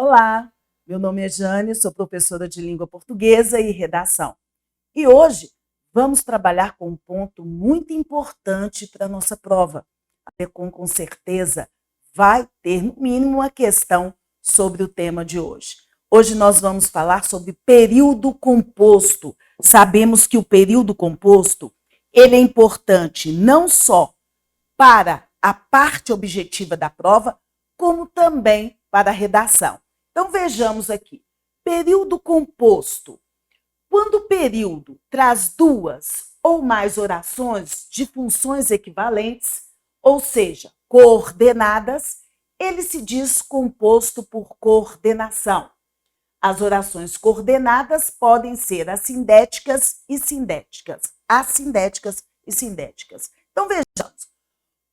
Olá, meu nome é Jane, sou professora de língua portuguesa e redação. E hoje vamos trabalhar com um ponto muito importante para a nossa prova. A Tecom, com certeza, vai ter, no mínimo, uma questão sobre o tema de hoje. Hoje nós vamos falar sobre período composto. Sabemos que o período composto ele é importante não só para a parte objetiva da prova, como também para a redação. Então, vejamos aqui. Período composto. Quando o período traz duas ou mais orações de funções equivalentes, ou seja, coordenadas, ele se diz composto por coordenação. As orações coordenadas podem ser assindéticas e sindéticas. Assindéticas e sindéticas. Então, vejamos.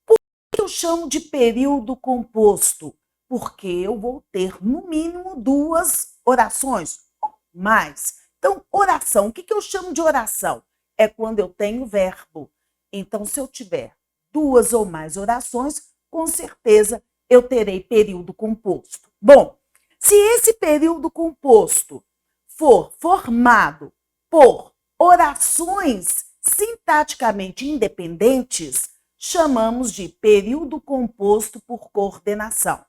Por que eu chamo de período composto? Porque eu vou ter, no mínimo, duas orações, mais. Então, oração, o que eu chamo de oração? É quando eu tenho verbo. Então, se eu tiver duas ou mais orações, com certeza eu terei período composto. Bom, se esse período composto for formado por orações sintaticamente independentes, chamamos de período composto por coordenação.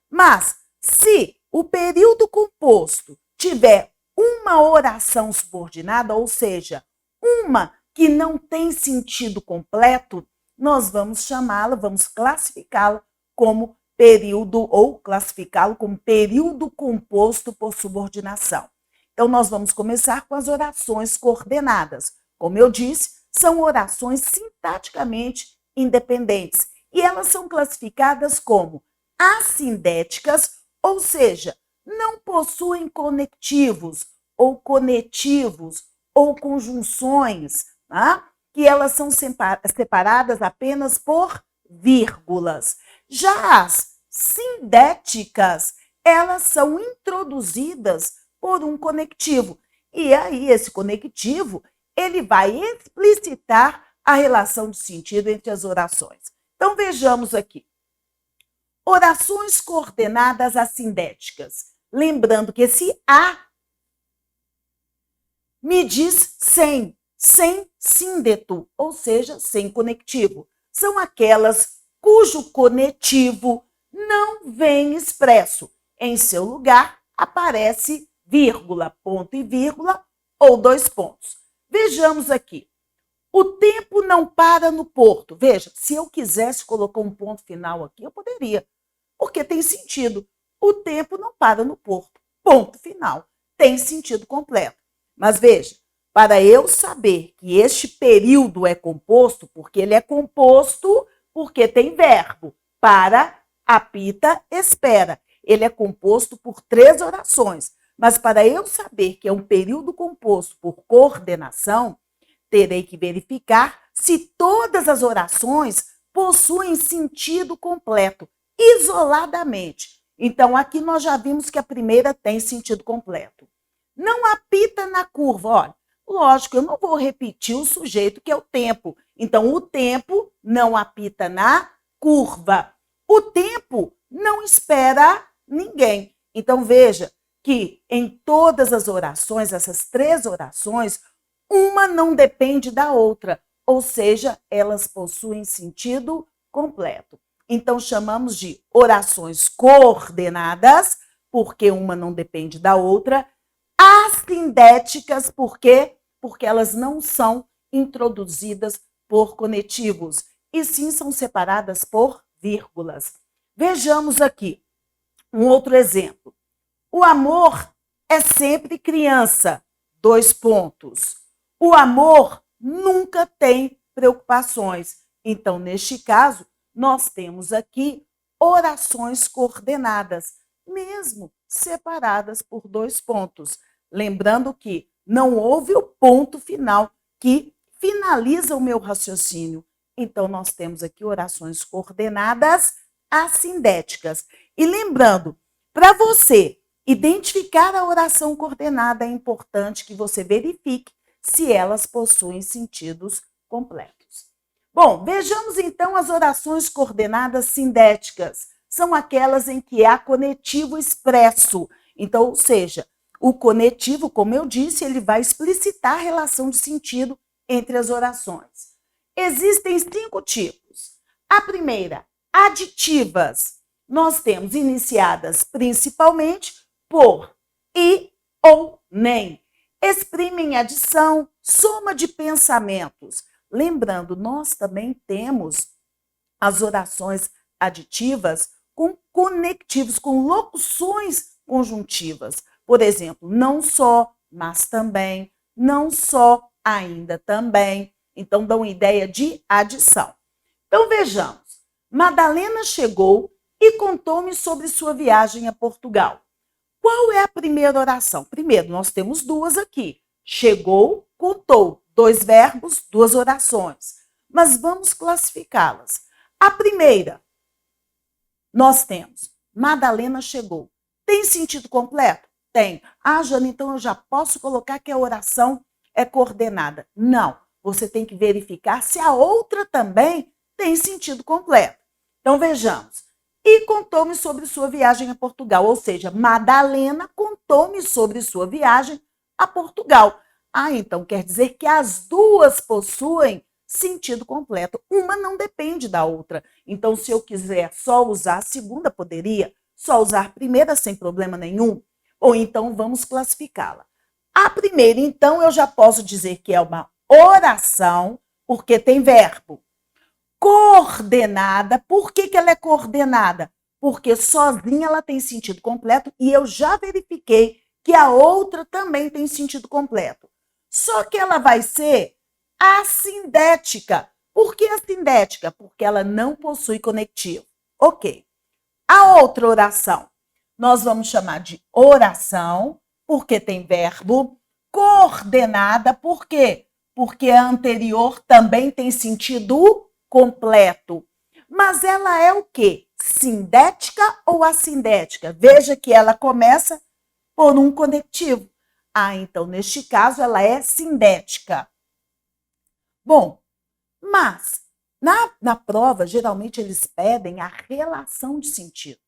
Mas, se o período composto tiver uma oração subordinada, ou seja, uma que não tem sentido completo, nós vamos chamá-la, vamos classificá-la como período ou classificá-lo como período composto por subordinação. Então, nós vamos começar com as orações coordenadas. Como eu disse, são orações sintaticamente independentes e elas são classificadas como assindéticas, ou seja, não possuem conectivos ou conetivos ou conjunções, tá? Que elas são separadas apenas por vírgulas. Já as sindéticas, elas são introduzidas por um conectivo. E aí, esse conectivo, ele vai explicitar a relação de sentido entre as orações. Então, vejamos aqui. Orações coordenadas assindéticas. Lembrando que esse A me diz sem síndeto, ou seja, sem conectivo. São aquelas cujo conectivo não vem expresso. Em seu lugar, aparece vírgula, ponto e vírgula, ou dois pontos. Vejamos aqui. O tempo não para no porto. Veja, se eu quisesse colocar um ponto final aqui, eu poderia. Porque tem sentido. O tempo não para no porto. Ponto final. Tem sentido completo. Mas veja, para eu saber que este período é composto, porque ele é composto porque tem verbo. Para, apita, espera. Ele é composto por 3 orações. Mas para eu saber que é um período composto por coordenação, terei que verificar se todas as orações possuem sentido completo, isoladamente. Então, aqui nós já vimos que a primeira tem sentido completo. Não apita na curva. Olha, lógico, eu não vou repetir o sujeito, que é o tempo. Então, o tempo não apita na curva. O tempo não espera ninguém. Então, veja que em todas as orações, essas 3 orações, uma não depende da outra, ou seja, elas possuem sentido completo. Então, chamamos de orações coordenadas, porque uma não depende da outra, assindéticas, por quê? Porque elas não são introduzidas por conetivos, e sim são separadas por vírgulas. Vejamos aqui um outro exemplo. O amor é sempre criança, 2 pontos. O amor nunca tem preocupações. Então, neste caso, nós temos aqui orações coordenadas, mesmo separadas por 2 pontos. Lembrando que não houve o ponto final que finaliza o meu raciocínio. Então, nós temos aqui orações coordenadas assindéticas. E lembrando, para você identificar a oração coordenada, é importante que você verifique se elas possuem sentidos completos. Bom, vejamos então as orações coordenadas sindéticas. são aquelas em que há conectivo expresso. Então, ou seja, o conectivo, como eu disse, ele vai explicitar a relação de sentido entre as orações. Existem 5 tipos. A primeira, aditivas. Nós temos iniciadas principalmente por e ou nem. Exprimem adição, soma de pensamentos. Lembrando, nós também temos as orações aditivas com conectivos, com locuções conjuntivas. Por exemplo, não só, mas também, não só, ainda também. Então, dão ideia de adição. Então, vejamos. Madalena chegou e contou-me sobre sua viagem a Portugal. Qual é a primeira oração? Primeiro, nós temos 2 aqui. Chegou, contou. 2 verbos, 2 orações. Mas vamos classificá-las. A primeira, nós temos Madalena chegou. Tem sentido completo? Tem. Ah, Jana, então eu já posso colocar que a oração é coordenada. Não. Você tem que verificar se a outra também tem sentido completo. Então, vejamos. E contou-me sobre sua viagem a Portugal. Ou seja, Madalena contou-me sobre sua viagem a Portugal. Ah, então quer dizer que as 2 possuem sentido completo. Uma não depende da outra. Então, se eu quiser só usar a segunda, poderia só usar a primeira sem problema nenhum. Ou então, vamos classificá-la. A primeira, então, eu já posso dizer que é uma oração, porque tem verbo. Coordenada. Por que ela é coordenada? Porque sozinha ela tem sentido completo e eu já verifiquei que a outra também tem sentido completo. Só que ela vai ser assindética. Por que assindética? Porque ela não possui conectivo. Ok. A outra oração, nós vamos chamar de oração, porque tem verbo. Coordenada, por quê? Porque a anterior também tem sentido completo. Mas ela é o quê? Sindética ou assindética? Veja que ela começa por um conectivo. Ah, então, neste caso, ela é sindética. Bom, mas na prova, geralmente eles pedem a relação de sentido.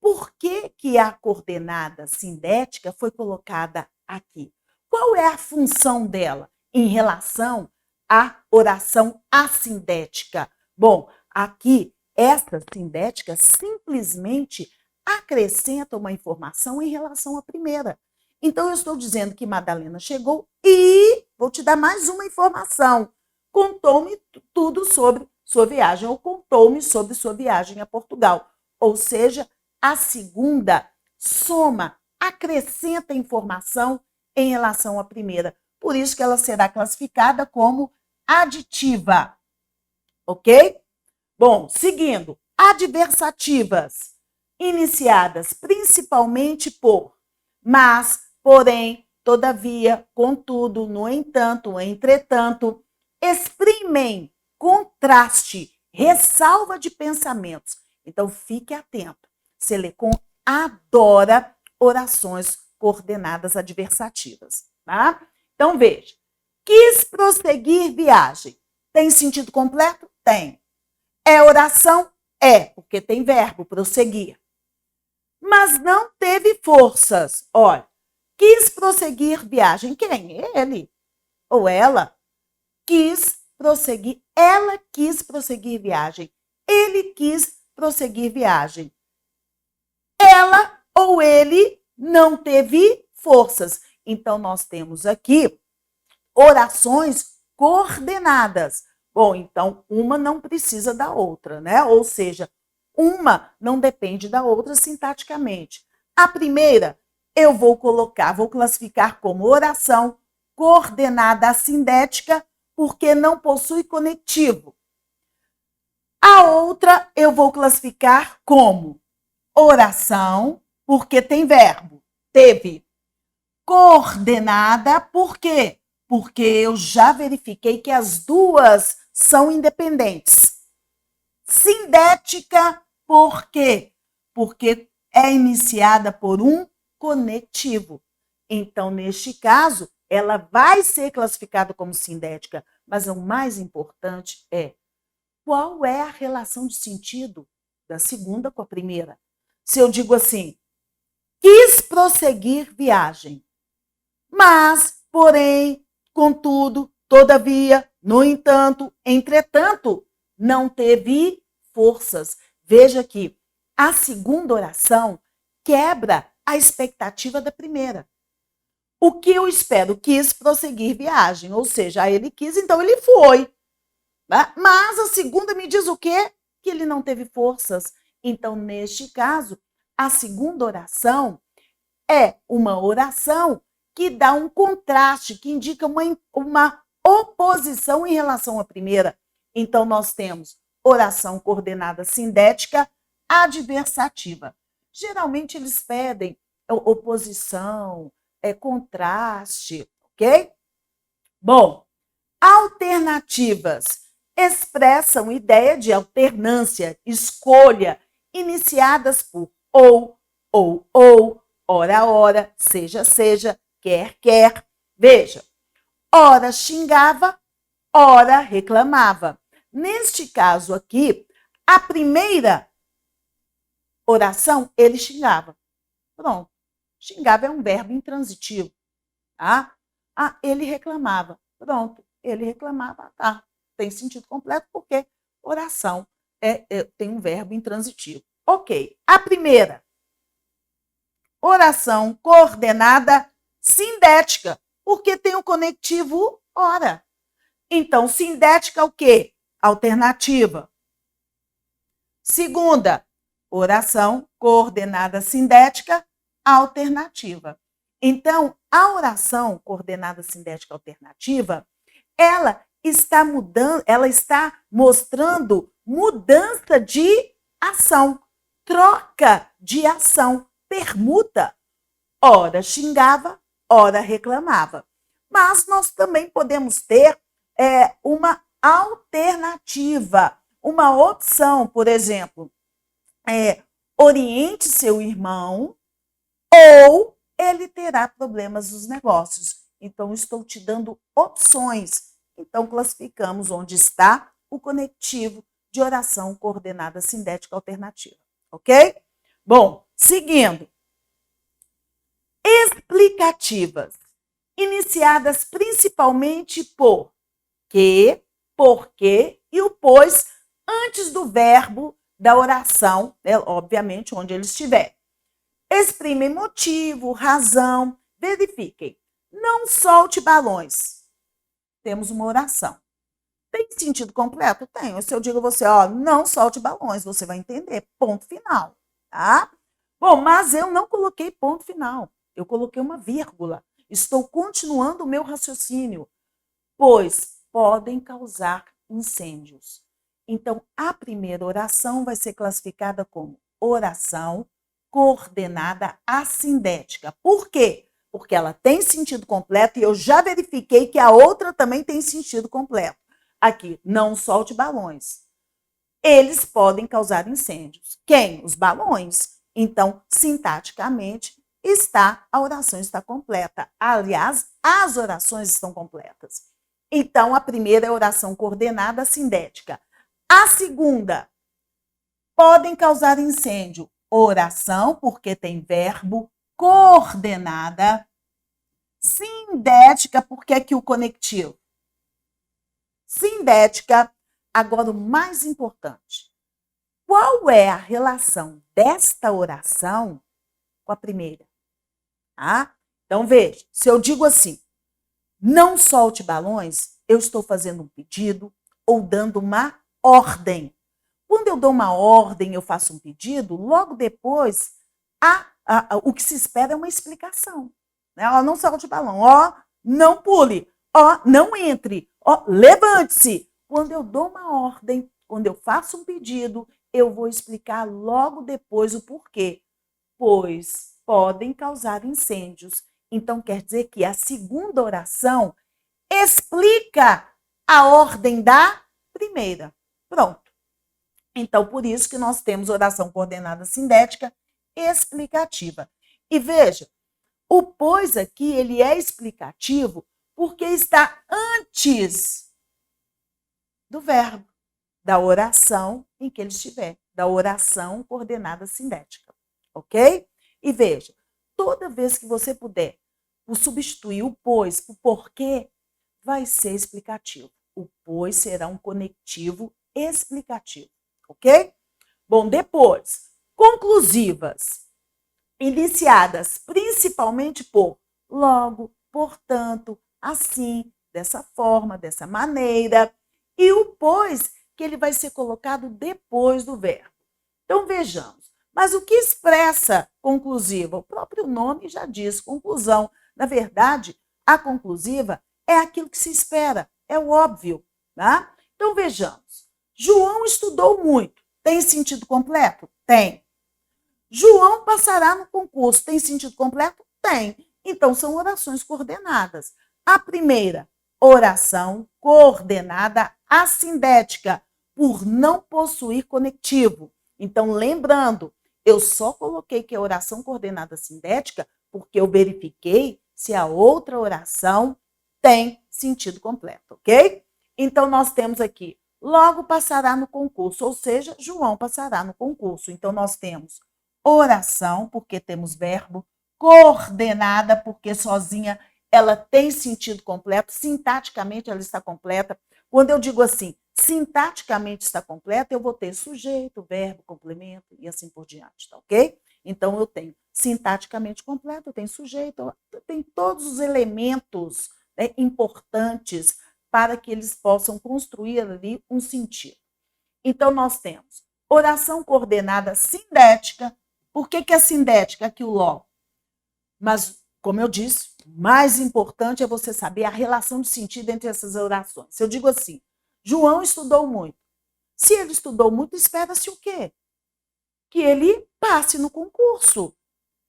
Por que a coordenada sindética foi colocada aqui? Qual é a função dela em relação à oração assindética? Bom, aqui, essa sindética simplesmente acrescenta uma informação em relação à primeira. Então, eu estou dizendo que Madalena chegou e vou te dar mais uma informação. Contou-me tudo sobre sua viagem, ou contou-me sobre sua viagem a Portugal. Ou seja, a segunda soma, acrescenta informação em relação à primeira. Por isso que ela será classificada como aditiva. Ok? Bom, seguindo. Adversativas, iniciadas principalmente por mas, porém, todavia, contudo, no entanto, entretanto, exprimem contraste, ressalva de pensamentos. Então, fique atento. Selecom adora orações coordenadas adversativas, tá? Então, veja. Quis prosseguir viagem. Tem sentido completo? Tem. É oração? É, porque tem verbo, prosseguir. Mas não teve forças. Olha, quis prosseguir viagem. Quem? Ele ou ela quis prosseguir. Ela quis prosseguir viagem. Ele quis prosseguir viagem. Ela ou ele não teve forças. Então, nós temos aqui orações coordenadas. Bom, então, uma não precisa da outra, né? Ou seja, uma não depende da outra sintaticamente. A primeira, eu vou classificar como oração coordenada assindética, porque não possui conectivo. A outra, eu vou classificar como oração, porque tem verbo. Teve. Coordenada, por quê? Porque eu já verifiquei que as 2 são independentes. Sindética, por quê? Porque é iniciada por um conectivo. Então, neste caso, ela vai ser classificada como sindética, mas o mais importante é qual é a relação de sentido da segunda com a primeira. Se eu digo assim, quis prosseguir viagem, mas, porém, contudo, todavia, no entanto, entretanto, não teve forças. Veja que a segunda oração quebra a expectativa da primeira. O que eu espero? Quis prosseguir viagem, ou seja, ele quis, então ele foi. Né? Mas a segunda me diz o quê? Que ele não teve forças. Então, neste caso, a segunda oração é uma oração que dá um contraste, que indica uma oposição em relação à primeira. Então, nós temos oração coordenada sindética adversativa. Geralmente, eles pedem oposição, contraste, ok? Bom, alternativas expressam ideia de alternância, escolha, iniciadas por ou, ora, seja, quer. Veja, ora xingava, ora reclamava. Neste caso aqui, a primeira oração, ele xingava. Pronto. Xingava é um verbo intransitivo. Tá? Ele reclamava. Pronto. Ele reclamava. Tá. Tem sentido completo porque oração tem um verbo intransitivo. Ok. A primeira, oração coordenada sindética, porque tem o conectivo ora. Então, sindética o quê? Alternativa. Segunda, oração coordenada sindética alternativa. Então, a oração coordenada sindética alternativa, ela está mostrando mudança de ação, troca de ação, permuta. Ora xingava, ora reclamava. Mas nós também podemos ter uma alternativa, uma opção, por exemplo, oriente seu irmão ou ele terá problemas nos negócios. Então, estou te dando opções. Então, classificamos onde está o conectivo de oração coordenada sindética alternativa. Ok? Bom, seguindo. Explicativas, iniciadas principalmente por que, porque e o pois antes do verbo da oração, obviamente, onde ele estiver. Exprimem motivo, razão, verifiquem. Não solte balões. Temos uma oração. Tem sentido completo? Tem. Se eu digo a você, não solte balões, você vai entender. Ponto final. Tá? Bom, mas eu não coloquei ponto final. Eu coloquei uma vírgula. Estou continuando o meu raciocínio, pois podem causar incêndios. Então, a primeira oração vai ser classificada como oração coordenada assindética. Por quê? Porque ela tem sentido completo e eu já verifiquei que a outra também tem sentido completo. Aqui, não solte balões. Eles podem causar incêndios. Quem? Os balões. Então, sintaticamente, a oração está completa. Aliás, as orações estão completas. Então, a primeira é a oração coordenada sindética. A segunda, podem causar incêndio. Oração, porque tem verbo, coordenada, sindética, porque aqui o conectivo. Sindética. Agora, o mais importante. Qual é a relação desta oração com a primeira? Tá? Então, veja, se eu digo assim, não solte balões, eu estou fazendo um pedido ou dando uma ordem. Quando eu dou uma ordem, eu faço um pedido, logo depois, o que se espera é uma explicação. Né? Não solte balão, não pule, não entre, levante-se. Quando eu dou uma ordem, quando eu faço um pedido, eu vou explicar logo depois o porquê. Pois podem causar incêndios. Então, quer dizer que a segunda oração explica a ordem da primeira. Pronto. Então, por isso que nós temos oração coordenada sindética explicativa. E veja, o pois aqui, ele é explicativo porque está antes do verbo da oração em que ele estiver, da oração coordenada sindética, ok? E veja, toda vez que você puder substituir o pois por porquê, vai ser explicativo. O pois será um conectivo explicativo, ok? Bom, depois, conclusivas, iniciadas principalmente por logo, portanto, assim, dessa forma, dessa maneira, e o pois, que ele vai ser colocado depois do verbo. Então, vejamos. Mas o que expressa conclusiva? O próprio nome já diz, conclusão. Na verdade, a conclusiva é aquilo que se espera, é o óbvio. Tá? Então, vejamos. João estudou muito. Tem sentido completo? Tem. João passará no concurso. Tem sentido completo? Tem. Então, são orações coordenadas. A primeira, oração coordenada assindética, por não possuir conectivo. Então, lembrando, eu só coloquei que é oração coordenada sindética porque eu verifiquei se a outra oração tem sentido completo, ok? Então, nós temos aqui, logo passará no concurso, ou seja, João passará no concurso. Então, nós temos oração, porque temos verbo, coordenada, porque sozinha ela tem sentido completo, sintaticamente ela está completa. Quando eu digo assim, sintaticamente está completa, eu vou ter sujeito, verbo, complemento e assim por diante, tá ok? Então, eu tenho sintaticamente completo, eu tenho sujeito, eu tenho todos os elementos, né, importantes para que eles possam construir ali um sentido. Então, nós temos oração coordenada sindética. Por que é sindética? Aqui o logo. Mas, como eu disse, o mais importante é você saber a relação de sentido entre essas orações. Se eu digo assim, João estudou muito. Se ele estudou muito, espera-se o quê? Que ele passe no concurso.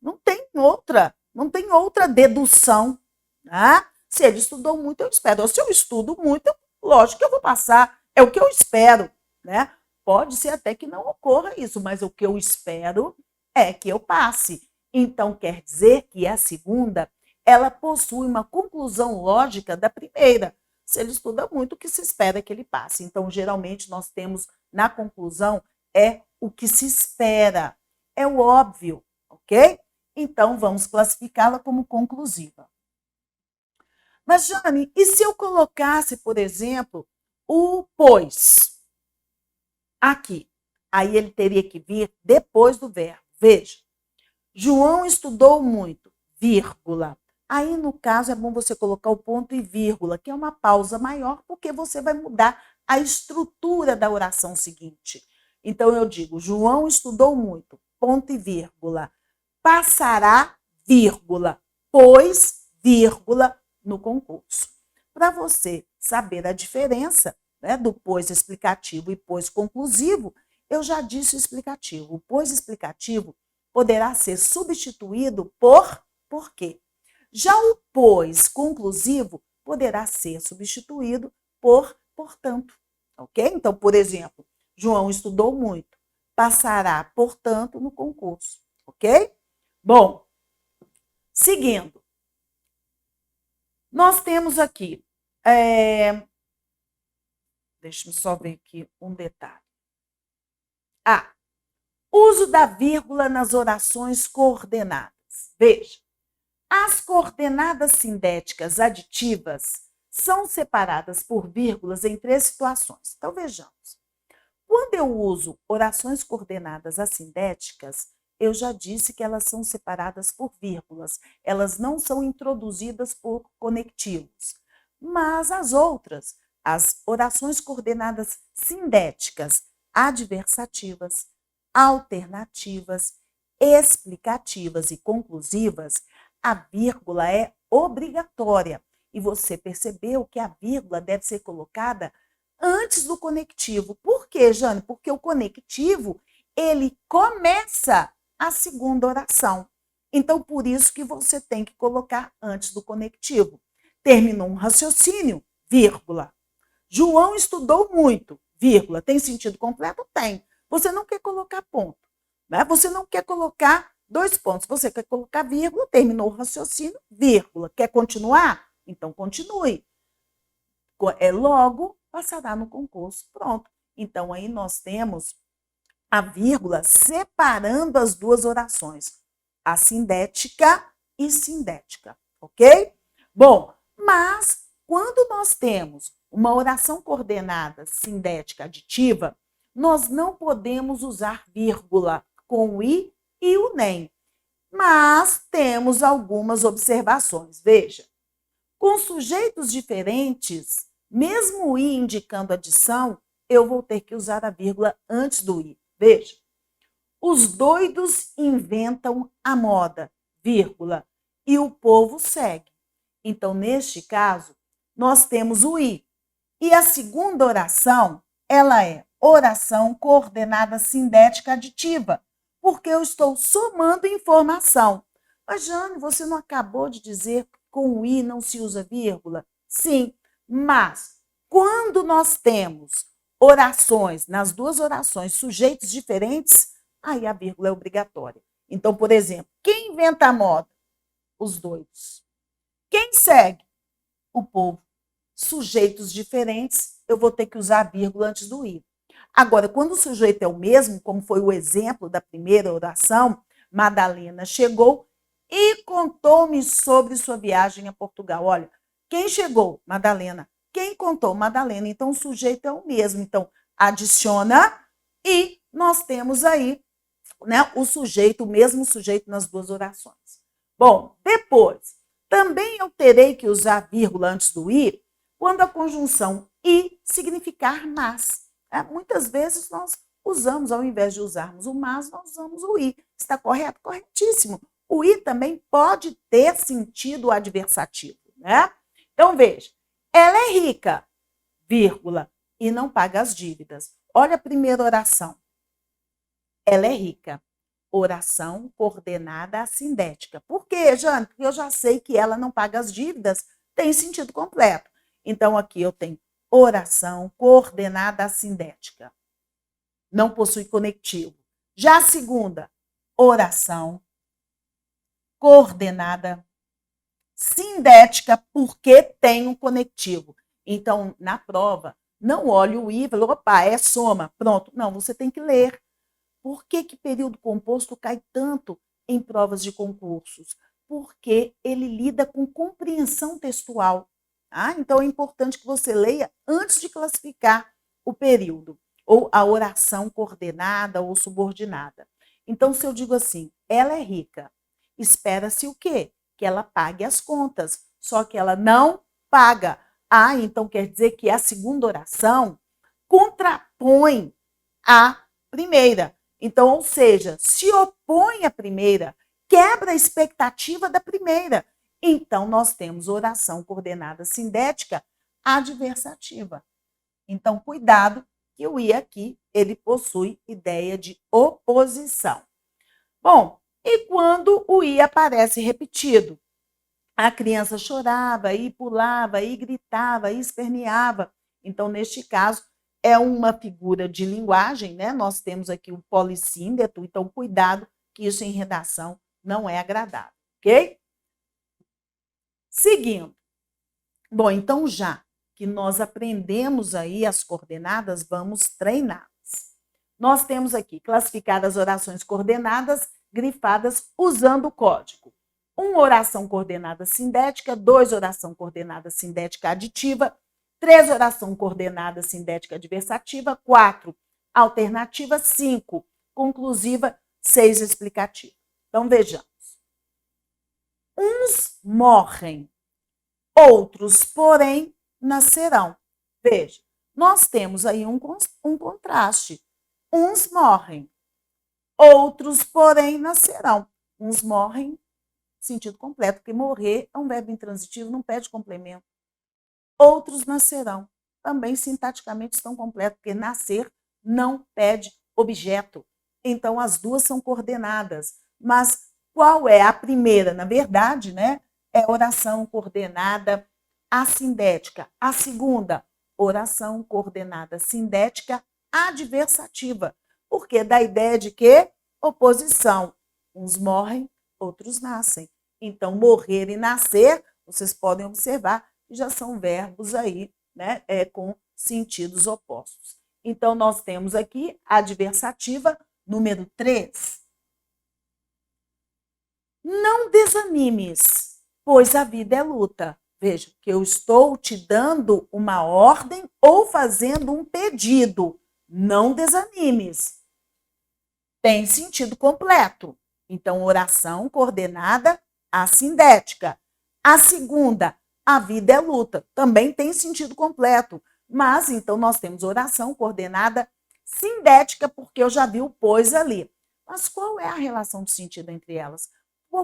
Não tem outra dedução. Tá? Se ele estudou muito, eu espero. Se eu estudo muito, lógico que eu vou passar. É o que eu espero. Né? Pode ser até que não ocorra isso, mas o que eu espero é que eu passe. Então, quer dizer que a segunda, ela possui uma conclusão lógica da primeira. Se ele estuda muito, o que se espera é que ele passe. Então, geralmente, nós temos na conclusão é o que se espera. É o óbvio, ok? Então, vamos classificá-la como conclusiva. Mas, Jane, e se eu colocasse, por exemplo, o pois aqui? Aí ele teria que vir depois do verbo. Veja, João estudou muito, vírgula. Aí, no caso, é bom você colocar o ponto e vírgula, que é uma pausa maior, porque você vai mudar a estrutura da oração seguinte. Então, eu digo, João estudou muito, ponto e vírgula. Passará, vírgula, pois, vírgula, no concurso. Para você saber a diferença, né, do pois explicativo e pois conclusivo, eu já disse o explicativo. O pois explicativo poderá ser substituído por porquê. Já o pois conclusivo poderá ser substituído por portanto. Ok? Então, por exemplo, João estudou muito, passará, portanto, no concurso. Ok? Bom, seguindo, nós temos aqui, deixa eu só ver aqui um detalhe. Uso da vírgula nas orações coordenadas. Veja, as coordenadas sindéticas aditivas são separadas por vírgulas em 3 situações. Então, vejamos. Quando eu uso orações coordenadas assindéticas, eu já disse que elas são separadas por vírgulas. Elas não são introduzidas por conectivos. Mas as outras, as orações coordenadas sindéticas adversativas, alternativas, explicativas e conclusivas, a vírgula é obrigatória. E você percebeu que a vírgula deve ser colocada antes do conectivo. Por quê, Jane? Porque o conectivo, ele começa a segunda oração. Então, por isso que você tem que colocar antes do conectivo. Terminou um raciocínio, vírgula. João estudou muito, vírgula. Tem sentido completo? Tem. Você não quer colocar ponto, né? Você não quer colocar 2 pontos. Você quer colocar vírgula, terminou o raciocínio, vírgula. Quer continuar? Então, continue. Logo, passará no concurso. Pronto. Então, aí nós temos a vírgula separando as duas orações, a sindética e sindética, ok? Bom, mas quando nós temos uma oração coordenada sindética aditiva, nós não podemos usar vírgula com o i e o nem. Mas temos algumas observações. Veja, com sujeitos diferentes, mesmo o i indicando adição, eu vou ter que usar a vírgula antes do i. Veja, os doidos inventam a moda, vírgula, e o povo segue. Então, neste caso, nós temos o i. E a segunda oração, ela é oração coordenada sindética aditiva, porque eu estou somando informação. Mas, Jane, você não acabou de dizer que com o i não se usa vírgula? Sim, mas quando nós temos orações, nas duas orações, sujeitos diferentes, aí a vírgula é obrigatória. Então, por exemplo, quem inventa a moda? Os doidos. Quem segue? O povo. Sujeitos diferentes, eu vou ter que usar a vírgula antes do i. Agora, quando o sujeito é o mesmo, como foi o exemplo da primeira oração, Madalena chegou e contou-me sobre sua viagem a Portugal. Olha, quem chegou? Madalena. Quem contou? Madalena. Então, o sujeito é o mesmo. Então, adiciona e nós temos aí, né, o sujeito, o mesmo sujeito nas duas orações. Bom, depois, também eu terei que usar vírgula antes do i quando a conjunção e significar mas. Muitas vezes nós usamos, ao invés de usarmos o mas, nós usamos o i. Está correto? Corretíssimo. O i também pode ter sentido adversativo, né? Então, veja, ela é rica, vírgula, e não paga as dívidas. Olha a primeira oração. Ela é rica. Oração coordenada assindética. Por quê, Jane? Porque eu já sei que ela não paga as dívidas, tem sentido completo. Então, aqui eu tenho oração coordenada assindética. Não possui conectivo. Já a segunda, oração coordenada sindética, porque tem um conectivo. Então, na prova, não olhe o i e fala, opa, é soma, pronto. Não, você tem que ler. Por que período composto cai tanto em provas de concursos? Porque ele lida com compreensão textual. Então, é importante que você leia antes de classificar o período, ou a oração coordenada ou subordinada. Então, se eu digo assim, ela é rica, espera-se o quê? Que ela pague as contas, só que ela não paga. Então quer dizer que a segunda oração contrapõe a primeira. Então, ou seja, se opõe à primeira, quebra a expectativa da primeira. Então, nós temos oração coordenada sindética adversativa. Então, cuidado que o i aqui, ele possui ideia de oposição. Bom, e quando o i aparece repetido? A criança chorava, e pulava, e gritava, e esperneava. Então, neste caso, é uma figura de linguagem, né? Nós temos aqui o polissíndeto, então cuidado que isso em redação não é agradável, ok? Seguindo. Bom, então já que nós aprendemos aí as coordenadas, vamos treiná-las. Nós temos aqui classificadas as orações coordenadas grifadas usando o código. 1, oração coordenada sindética, 2, oração coordenada sindética aditiva, 3, oração coordenada sindética adversativa, 4, alternativa, 5, conclusiva, 6, explicativa. Então, vejamos. Uns morrem, outros, porém, nascerão. Veja, nós temos aí um contraste. Uns morrem, outros, porém, nascerão. Uns morrem, sentido completo, porque morrer é um verbo intransitivo, não pede complemento. Outros nascerão. Também sintaticamente estão completos, porque nascer não pede objeto. Então, as duas são coordenadas. Mas qual é a primeira? Na verdade, né, é oração coordenada assindética. A segunda, oração coordenada sindética adversativa. Porque dá a ideia de que oposição. Uns morrem, outros nascem. Então, morrer e nascer, vocês podem observar que já são verbos aí, né, com sentidos opostos. Então, nós temos aqui a adversativa número 3. Não desanimes, pois a vida é luta. Veja, que eu estou te dando uma ordem ou fazendo um pedido. Não desanimes. Tem sentido completo. Então, oração coordenada assindética. A segunda, a vida é luta. Também tem sentido completo. Mas, então, nós temos oração coordenada sindética, porque eu já vi o pois ali. Mas qual é a relação de sentido entre elas?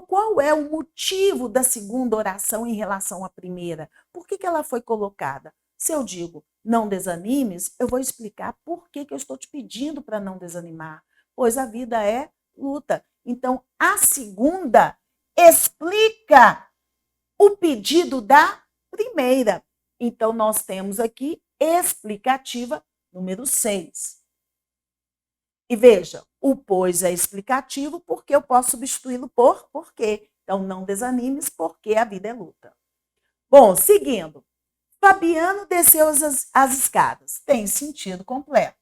Qual é o motivo da segunda oração em relação à primeira? Por que ela foi colocada? Se eu digo não desanimes, eu vou explicar por que eu estou te pedindo para não desanimar. Pois a vida é luta. Então, a segunda explica o pedido da primeira. Então, nós temos aqui explicativa número 6. E veja, o pois é explicativo porque eu posso substituí-lo por porquê. Então, não desanimes porque a vida é luta. Bom, seguindo. Fabiano desceu as escadas. Tem sentido completo.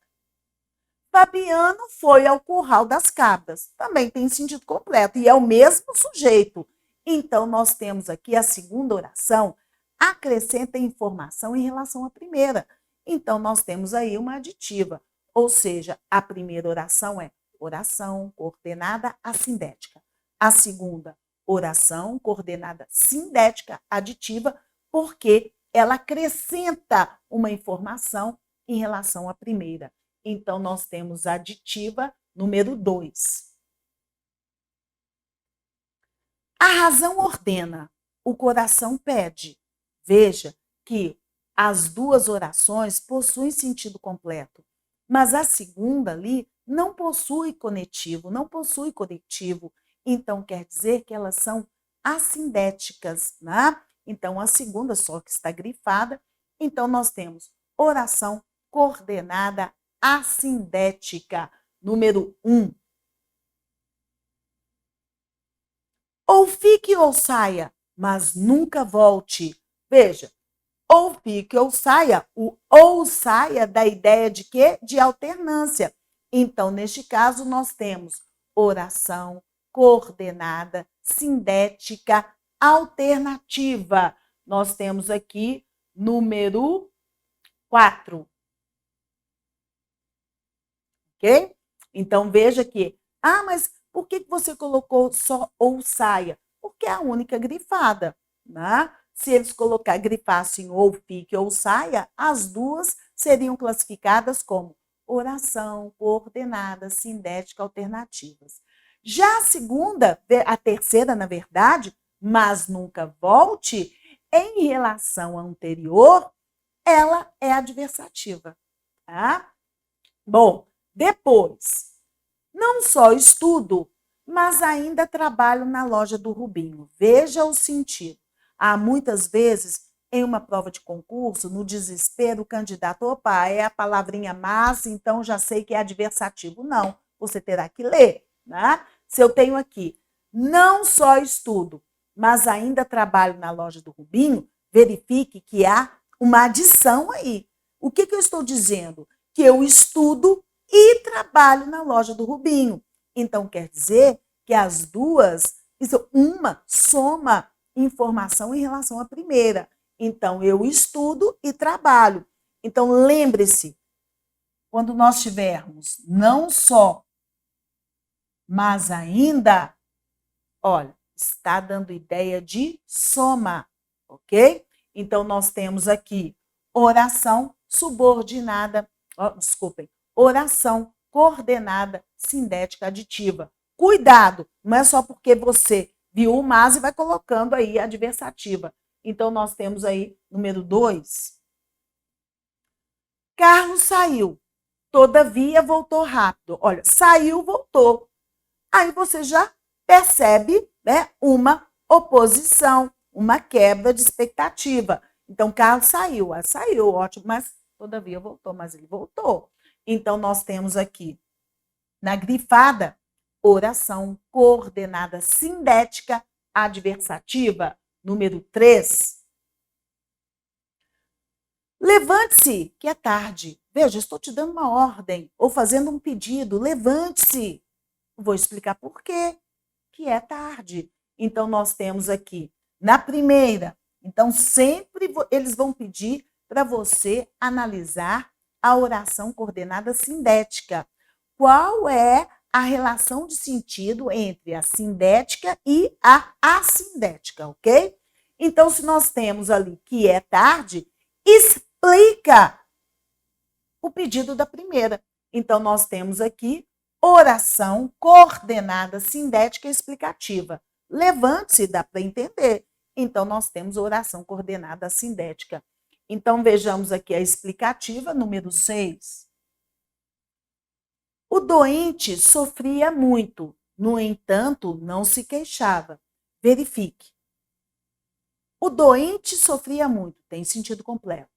Fabiano foi ao curral das cabras. Também tem sentido completo. E é o mesmo sujeito. Então, nós temos aqui a segunda oração, acrescenta informação em relação à primeira. Então, nós temos aí uma aditiva. Ou seja, a primeira oração é oração coordenada assindética. A segunda, oração coordenada sindética aditiva, porque ela acrescenta uma informação em relação à primeira. Então, nós temos a aditiva número 2. A razão ordena, o coração pede. Veja que as duas orações possuem sentido completo, mas a segunda ali não possui conectivo, não possui conectivo. Então, quer dizer que elas são assindéticas, né? Então, a segunda só que está grifada. Então, nós temos oração coordenada assindética, número 1. Ou fique ou saia, mas nunca volte. Veja, ou fique ou saia, o ou saia dá ideia de quê? De alternância. Então, neste caso, nós temos oração coordenada, sindética, alternativa. Nós temos aqui número 4. Ok? Então, veja que, mas por que você colocou só ou saia? Porque é a única grifada, né? Se eles grifassem ou fique ou saia, as duas seriam classificadas como oração coordenada, sindética, alternativas. Já a terceira, na verdade, mas nunca volte, em relação à anterior, ela é adversativa, tá? Bom, depois, não só estudo, mas ainda trabalho na loja do Rubinho. Veja o sentido. Há muitas vezes, em uma prova de concurso, no desespero, o candidato, opa, é a palavrinha mas, então já sei que é adversativo. Não, você terá que ler, né? Se eu tenho aqui, não só estudo, mas ainda trabalho na loja do Rubinho, verifique que há uma adição aí. O que eu estou dizendo? Que eu estudo e trabalho na loja do Rubinho. Então, quer dizer que as duas, uma soma informação em relação à primeira. Então, eu estudo e trabalho. Então, lembre-se, quando nós tivermos não só, mas ainda, olha, está dando ideia de soma, ok? Então, nós temos aqui oração subordinada, oração coordenada sindética aditiva. Cuidado, não é só porque você viu o mas e vai colocando aí a adversativa. Então, nós temos aí número 2. Carlos saiu, todavia voltou rápido. Olha, saiu, voltou. Aí você já percebe, né, uma oposição, uma quebra de expectativa. Então, Carlos saiu, saiu, ótimo, mas todavia voltou, mas ele voltou. Então, nós temos aqui, na grifada, oração coordenada sindética adversativa, número 3. Levante-se, que é tarde. Veja, estou te dando uma ordem ou fazendo um pedido. Levante-se. Vou explicar por quê que é tarde. Então, nós temos aqui, na primeira, então sempre eles vão pedir para você analisar a oração coordenada sindética. Qual é a relação de sentido entre a sindética e a assindética, ok? Então, se nós temos ali que é tarde, explica o pedido da primeira. Então, nós temos aqui oração coordenada sindética explicativa. Levante-se, dá para entender. Então, nós temos oração coordenada sindética. Então, vejamos aqui a explicativa, número 6. O doente sofria muito, no entanto, não se queixava. Verifique. O doente sofria muito, tem sentido completo.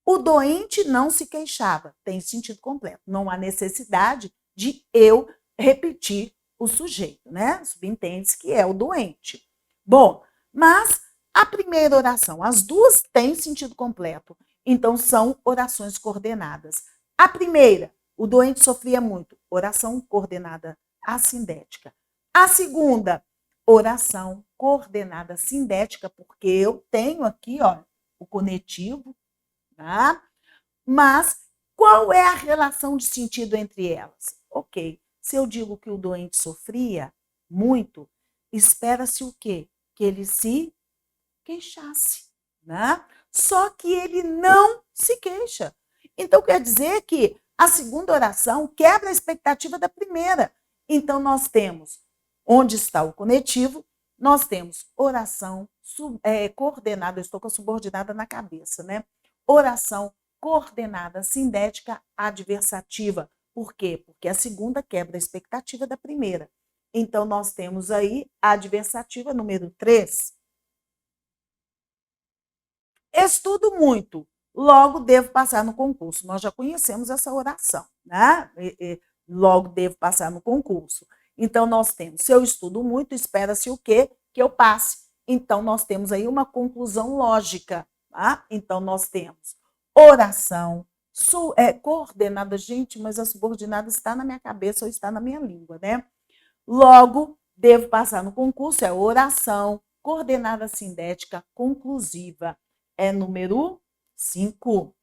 O doente não se queixava, tem sentido completo. Não há necessidade de eu repetir o sujeito, né? Subentende-se que é o doente. Bom, mas a primeira oração, as duas têm sentido completo, então são orações coordenadas. A primeira, o doente sofria muito, oração coordenada assindética. A segunda, oração coordenada sindética, porque eu tenho aqui, ó, o conectivo, tá? Mas qual é a relação de sentido entre elas? Ok, se eu digo que o doente sofria muito, espera-se o quê? Que ele se queixasse, né? Só que ele não se queixa. Então, quer dizer que a segunda oração quebra a expectativa da primeira. Então, nós temos, onde está o conectivo, nós temos oração coordenada, eu estou com a subordinada na cabeça, né? Oração coordenada sindética adversativa. Por quê? Porque a segunda quebra a expectativa da primeira. Então, nós temos aí a adversativa número 3. Estudo muito, logo devo passar no concurso. Nós já conhecemos essa oração, né? Logo devo passar no concurso. Então, nós temos, se eu estudo muito, espera-se o quê? Que eu passe. Então, nós temos aí uma conclusão lógica, tá? Então, nós temos oração coordenada. Gente, mas a subordinada está na minha cabeça ou está na minha língua, né? Logo, devo passar no concurso, é oração coordenada sindética conclusiva. É número 5.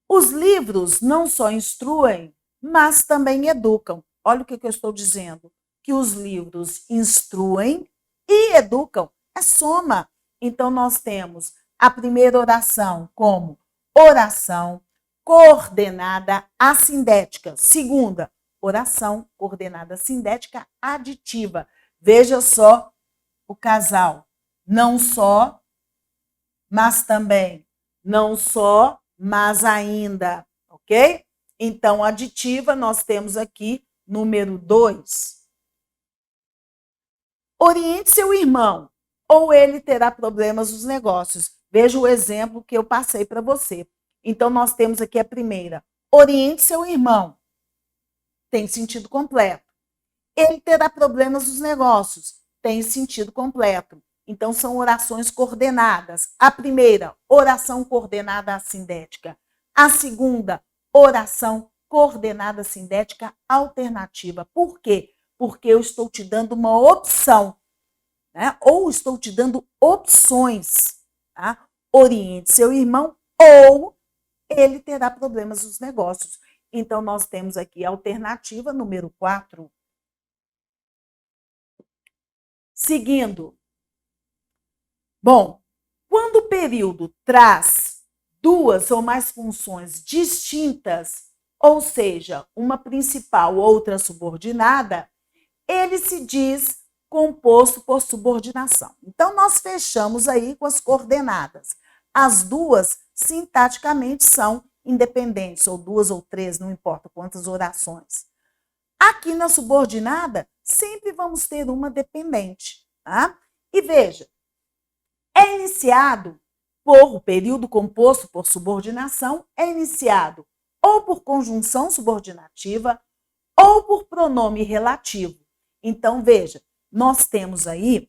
Os livros não só instruem, mas também educam. Olha o que eu estou dizendo. Que os livros instruem e educam. É soma. Então, nós temos a primeira oração como oração coordenada assindética. Segunda, oração coordenada sindética aditiva. Veja só o casal. Não só, mas também. Não só, mas ainda. Ok? Então, aditiva, nós temos aqui número 2. Oriente seu irmão, ou ele terá problemas nos negócios. Veja o exemplo que eu passei para você. Então, nós temos aqui a primeira. Oriente seu irmão. Tem sentido completo. Ele terá problemas nos negócios. Tem sentido completo. Então, são orações coordenadas. A primeira, oração coordenada assindética. A segunda, oração coordenada sindética alternativa. Por quê? Porque eu estou te dando uma opção, né? Ou estou te dando opções. Tá? Oriente seu irmão ou ele terá problemas nos negócios. Então, nós temos aqui a alternativa número 4. Seguindo. Bom, quando o período traz duas ou mais funções distintas, ou seja, uma principal, outra subordinada, ele se diz composto por subordinação. Então, nós fechamos aí com as coordenadas. As duas, sintaticamente, são independentes, ou duas ou três, não importa quantas orações. Aqui na subordinada, sempre vamos ter uma dependente. Tá? E veja, é iniciado por o período composto por subordinação, é iniciado ou por conjunção subordinativa ou por pronome relativo. Então, veja, nós temos aí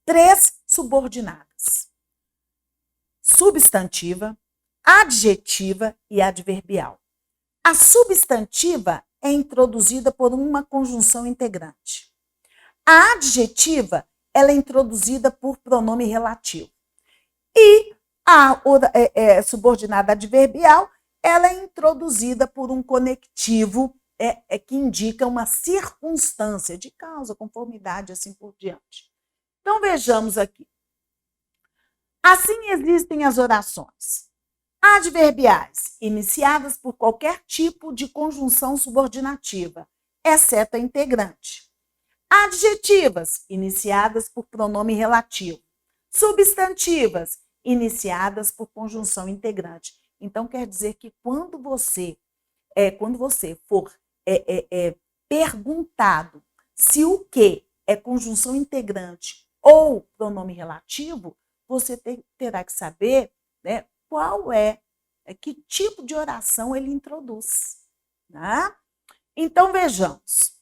3 subordinadas. substantiva, adjetiva e adverbial. A substantiva é introduzida por uma conjunção integrante. A adjetiva, ela é introduzida por pronome relativo. E a subordinada adverbial, ela é introduzida por um conectivo que indica uma circunstância de causa, conformidade, assim por diante. Então, vejamos aqui. Assim existem as orações adverbiais, iniciadas por qualquer tipo de conjunção subordinativa, exceto a integrante. Adjetivas, iniciadas por pronome relativo. Substantivas, iniciadas por conjunção integrante. Então, quer dizer que quando você for perguntado se o que é conjunção integrante ou pronome relativo, você terá que saber, né, que tipo de oração ele introduz. Né? Então, vejamos.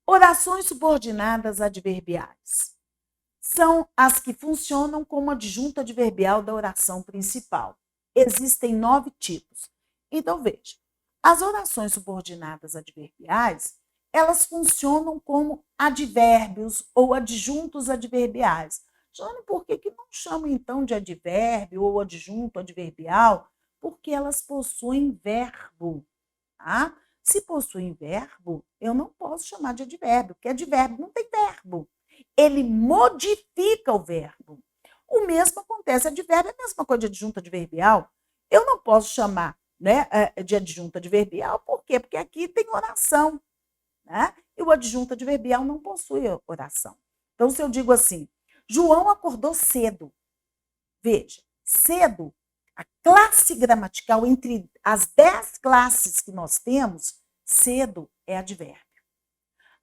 Orações subordinadas adverbiais são as que funcionam como adjunto adverbial da oração principal. Existem 9 tipos. Então, veja, as orações subordinadas adverbiais, elas funcionam como advérbios ou adjuntos adverbiais. Jane, por que não chamam, então, de advérbio ou adjunto adverbial? Porque elas possuem verbo. Tá? Se possuem verbo, eu não posso chamar de advérbio, porque advérbio não tem verbo. Ele modifica o verbo. O mesmo acontece, advérbio é a mesma coisa de adjunto adverbial. Eu não posso chamar, né, de adjunto adverbial, por quê? Porque aqui tem oração. Né? E o adjunto adverbial não possui oração. Então, se eu digo assim, João acordou cedo. Veja, cedo, a classe gramatical, entre as 10 classes que nós temos, cedo é advérbio.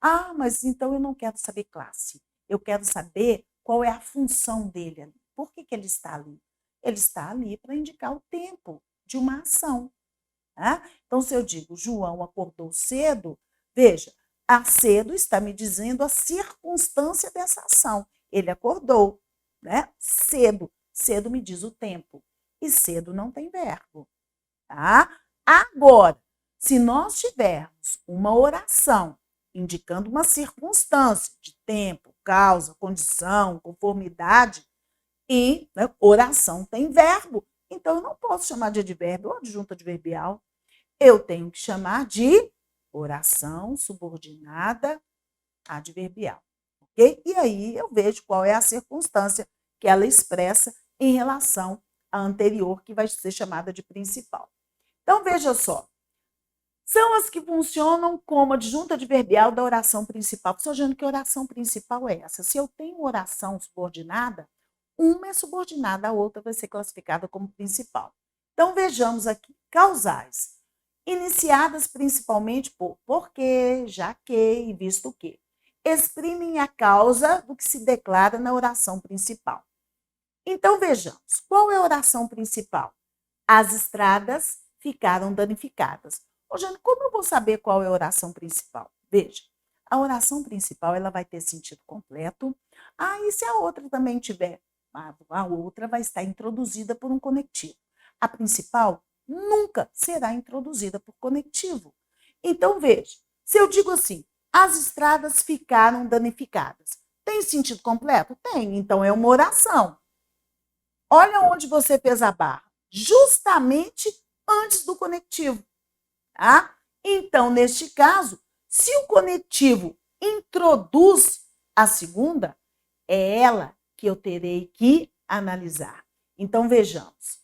Ah, mas então eu não quero saber classe. Eu quero saber qual é a função dele ali. Por que ele está ali? Ele está ali para indicar o tempo de uma ação. Né? Então, se eu digo João acordou cedo, veja, a cedo está me dizendo a circunstância dessa ação. Ele acordou, né? Cedo. Cedo me diz o tempo. E cedo não tem verbo. Tá? Agora, se nós tivermos uma oração indicando uma circunstância de tempo, causa, condição, conformidade, e, né, oração tem verbo, então eu não posso chamar de advérbio ou adjunto adverbial. Eu tenho que chamar de oração subordinada adverbial. Okay? E aí eu vejo qual é a circunstância que ela expressa em relação à anterior, que vai ser chamada de principal. Então, veja só. São as que funcionam como adjunto adverbial da oração principal. Estou dizendo que oração principal é essa. Se eu tenho oração subordinada, uma é subordinada, a outra vai ser classificada como principal. Então, vejamos aqui. Causais. Iniciadas principalmente por porque, já que e visto que. Exprimem a causa do que se declara na oração principal. Então, vejamos. Qual é a oração principal? As estradas ficaram danificadas. Ô, Jane, como eu vou saber qual é a oração principal? Veja, a oração principal ela vai ter sentido completo. Ah, e se a outra também tiver? A outra vai estar introduzida por um conectivo. A principal nunca será introduzida por conectivo. Então, veja, se eu digo assim, as estradas ficaram danificadas. Tem sentido completo? Tem, então é uma oração. Olha onde você fez a barra. Justamente antes do conectivo. Tá? Então, neste caso, se o conectivo introduz a segunda, é ela que eu terei que analisar. Então, vejamos.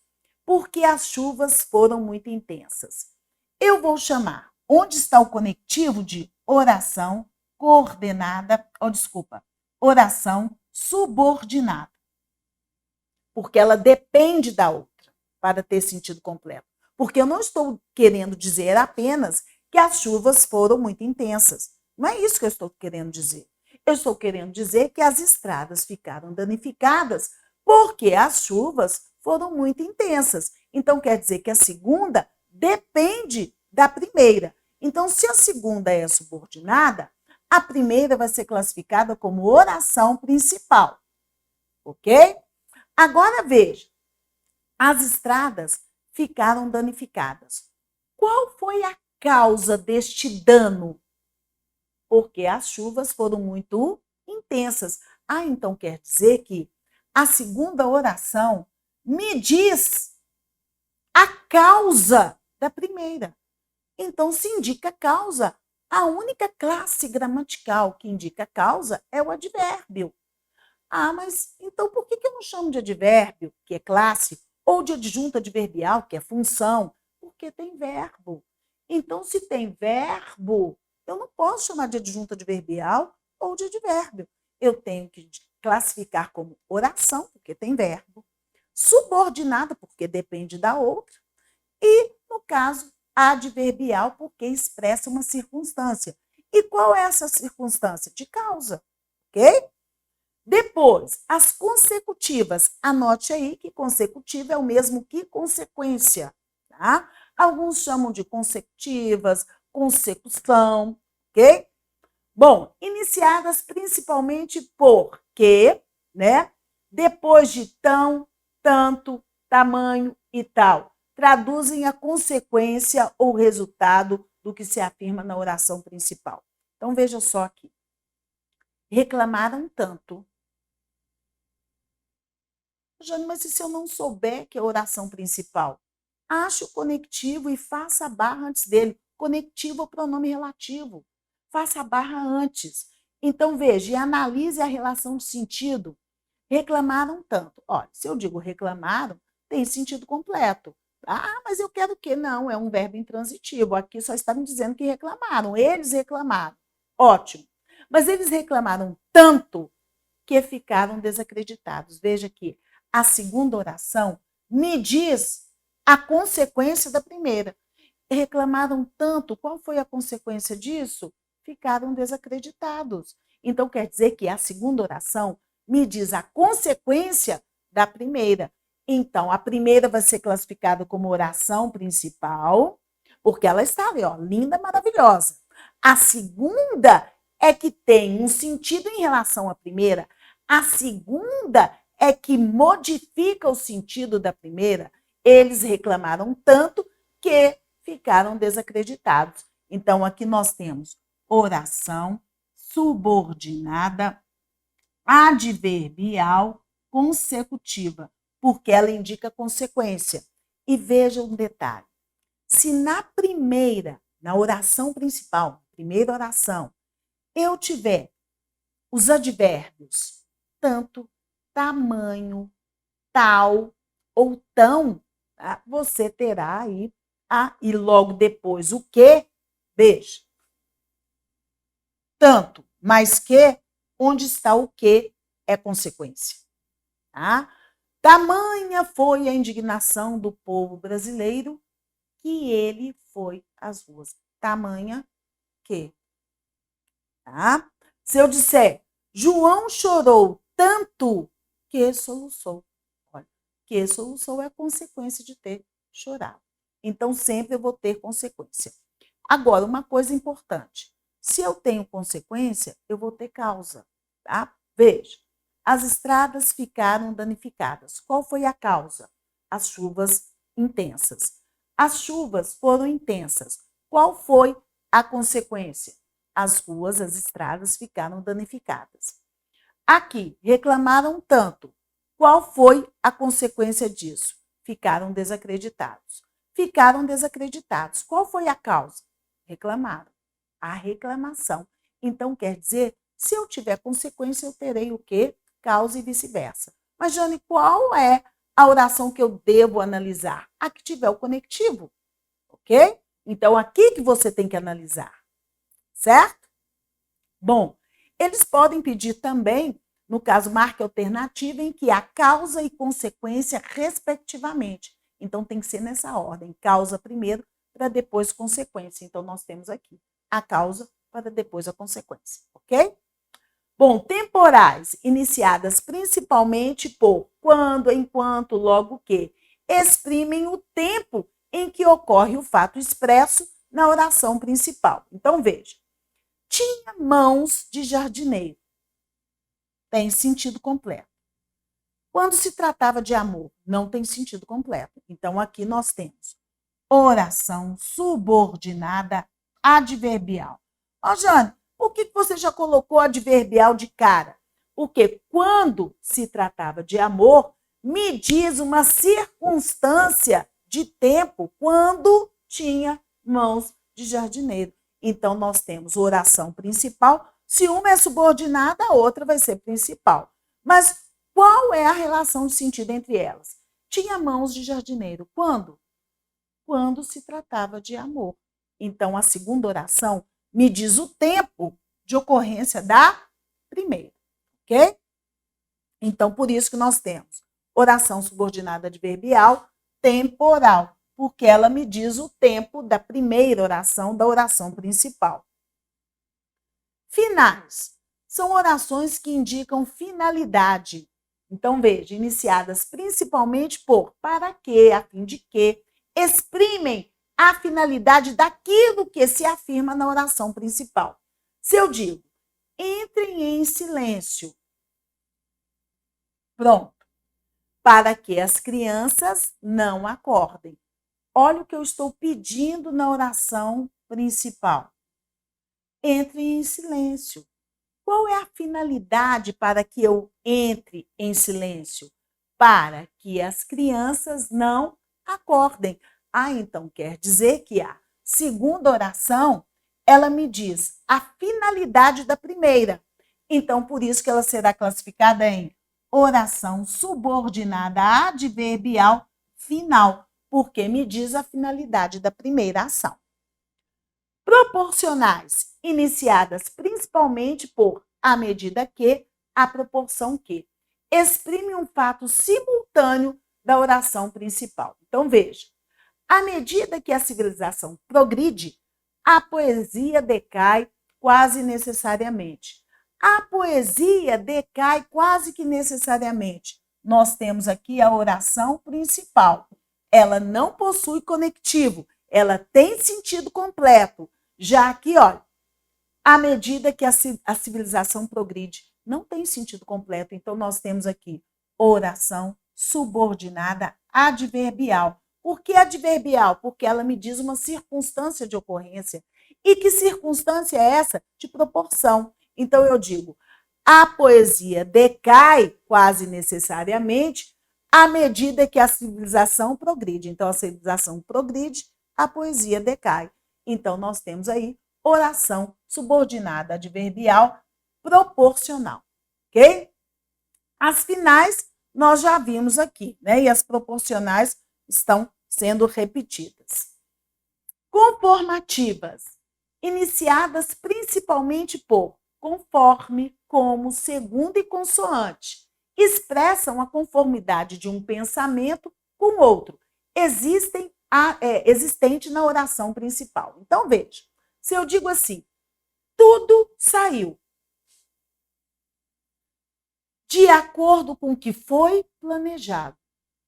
Porque as chuvas foram muito intensas. Eu vou chamar onde está o conectivo de oração coordenada, oração subordinada. Porque ela depende da outra para ter sentido completo. Porque eu não estou querendo dizer apenas que as chuvas foram muito intensas. Não é isso que eu estou querendo dizer. Eu estou querendo dizer que as estradas ficaram danificadas porque as chuvas foram muito intensas. Então, quer dizer que a segunda depende da primeira. Então, se a segunda é subordinada, a primeira vai ser classificada como oração principal. Ok? Agora veja, as estradas ficaram danificadas. Qual foi a causa deste dano? Porque as chuvas foram muito intensas. Ah, então quer dizer que a segunda oração me diz a causa da primeira. Então, se indica causa, a única classe gramatical que indica causa é o advérbio. Ah, mas então por que eu não chamo de advérbio, que é classe, ou de adjunto adverbial, que é função? Porque tem verbo. Então, se tem verbo, eu não posso chamar de adjunto adverbial ou de advérbio. Eu tenho que classificar como oração, porque tem verbo, subordinada, porque depende da outra, e, no caso, adverbial, porque expressa uma circunstância. E qual é essa circunstância? De causa, ok? Depois, as consecutivas. Anote aí que consecutiva é o mesmo que consequência, tá? Alguns chamam de consecutivas, consecução, ok? Bom, iniciadas principalmente por que, né? Depois de tão, tanto, tamanho e tal. Traduzem a consequência ou resultado do que se afirma na oração principal. Então, veja só aqui. Reclamaram tanto. Jane, mas e se eu não souber que é a oração principal? Ache o conectivo e faça a barra antes dele. Conectivo é o pronome relativo. Faça a barra antes. Então, veja e analise a relação de sentido. Reclamaram tanto. Olha, se eu digo reclamaram, tem sentido completo. Ah, mas eu quero o quê? Não, é um verbo intransitivo. Aqui só está me dizendo que reclamaram. Eles reclamaram. Ótimo. Mas eles reclamaram tanto que ficaram desacreditados. Veja aqui, a segunda oração me diz a consequência da primeira. Reclamaram tanto, qual foi a consequência disso? Ficaram desacreditados. Então, quer dizer que a segunda oração me diz a consequência da primeira. Então, a primeira vai ser classificada como oração principal, porque ela está ali, ó, linda, maravilhosa. A segunda é que tem um sentido em relação à primeira. A segunda é que modifica o sentido da primeira. Eles reclamaram tanto que ficaram desacreditados. Então, aqui nós temos oração subordinada, adverbial, consecutiva, porque ela indica consequência. E veja um detalhe. Se na primeira, na oração principal, primeira oração, eu tiver os advérbios tanto, tamanho, tal ou tão, tá? Você terá aí e logo depois o que? Veja. Tanto, mais que, onde está o que é consequência. Tá? Tamanha foi a indignação do povo brasileiro que ele foi às ruas. Tamanha que. Tá? Se eu disser, João chorou tanto que soluçou. Olha, que soluçou é a consequência de ter chorado. Então, sempre eu vou ter consequência. Agora, uma coisa importante. Se eu tenho consequência, eu vou ter causa. Tá? Veja, as estradas ficaram danificadas. Qual foi a causa? As chuvas intensas. As chuvas foram intensas. Qual foi a consequência? As ruas, as estradas ficaram danificadas. Aqui, reclamaram tanto. Qual foi a consequência disso? Ficaram desacreditados. Ficaram desacreditados. Qual foi a causa? Reclamaram. A reclamação. Então, quer dizer, se eu tiver consequência, eu terei o quê? Causa e vice-versa. Mas, Jane, qual é a oração que eu devo analisar? A que tiver o conectivo, ok? Então, aqui que você tem que analisar, certo? Bom, eles podem pedir também, no caso, marque alternativa em que há causa e consequência, respectivamente. Então, tem que ser nessa ordem. Causa primeiro, para depois consequência. Então, nós temos aqui a causa para depois a consequência, ok? Bom, temporais, iniciadas principalmente por quando, enquanto, logo que, exprimem o tempo em que ocorre o fato expresso na oração principal. Então, veja. Tinha mãos de jardineiro. Tem sentido completo. Quando se tratava de amor, não tem sentido completo. Então, aqui nós temos oração subordinada adverbial. Ó, Jane, por que você já colocou adverbial de cara? Porque quando se tratava de amor, me diz uma circunstância de tempo quando tinha mãos de jardineiro. Então, nós temos oração principal. Se uma é subordinada, a outra vai ser principal. Mas qual é a relação de sentido entre elas? Tinha mãos de jardineiro. Quando? Quando se tratava de amor. Então, a segunda oração me diz o tempo de ocorrência da primeira, ok? Então, por isso que nós temos oração subordinada adverbial temporal, porque ela me diz o tempo da primeira oração, da oração principal. Finais são orações que indicam finalidade. Então, veja, iniciadas principalmente por para quê, a fim de quê, exprimem a finalidade daquilo que se afirma na oração principal. Se eu digo, entrem em silêncio, pronto, para que as crianças não acordem. Olha o que eu estou pedindo na oração principal. Entrem em silêncio. Qual é a finalidade para que eu entre em silêncio? Para que as crianças não acordem. Então quer dizer que a segunda oração, ela me diz a finalidade da primeira. Então, por isso que ela será classificada em oração subordinada adverbial final, porque me diz a finalidade da primeira ação. Proporcionais, iniciadas principalmente por à medida que, à proporção que. Exprime um fato simultâneo da oração principal. Então, veja, à medida que a civilização progride, a poesia decai quase necessariamente. A poesia decai quase que necessariamente. Nós temos aqui a oração principal. Ela não possui conectivo, ela tem sentido completo. Já aqui, olha, à medida que a civilização progride, não tem sentido completo. Então, nós temos aqui oração subordinada adverbial. Por que adverbial? Porque ela me diz uma circunstância de ocorrência. E que circunstância é essa? De proporção. Então, eu digo, a poesia decai quase necessariamente à medida que a civilização progride. Então, a civilização progride, a poesia decai. Então, nós temos aí oração subordinada adverbial proporcional, ok? As finais nós já vimos aqui, né? E as proporcionais estão sendo repetidas. Conformativas, iniciadas principalmente por conforme, como, segundo e consoante, expressam a conformidade de um pensamento com outro. Existente na oração principal. Então, veja, se eu digo assim, tudo saiu de acordo com o que foi planejado,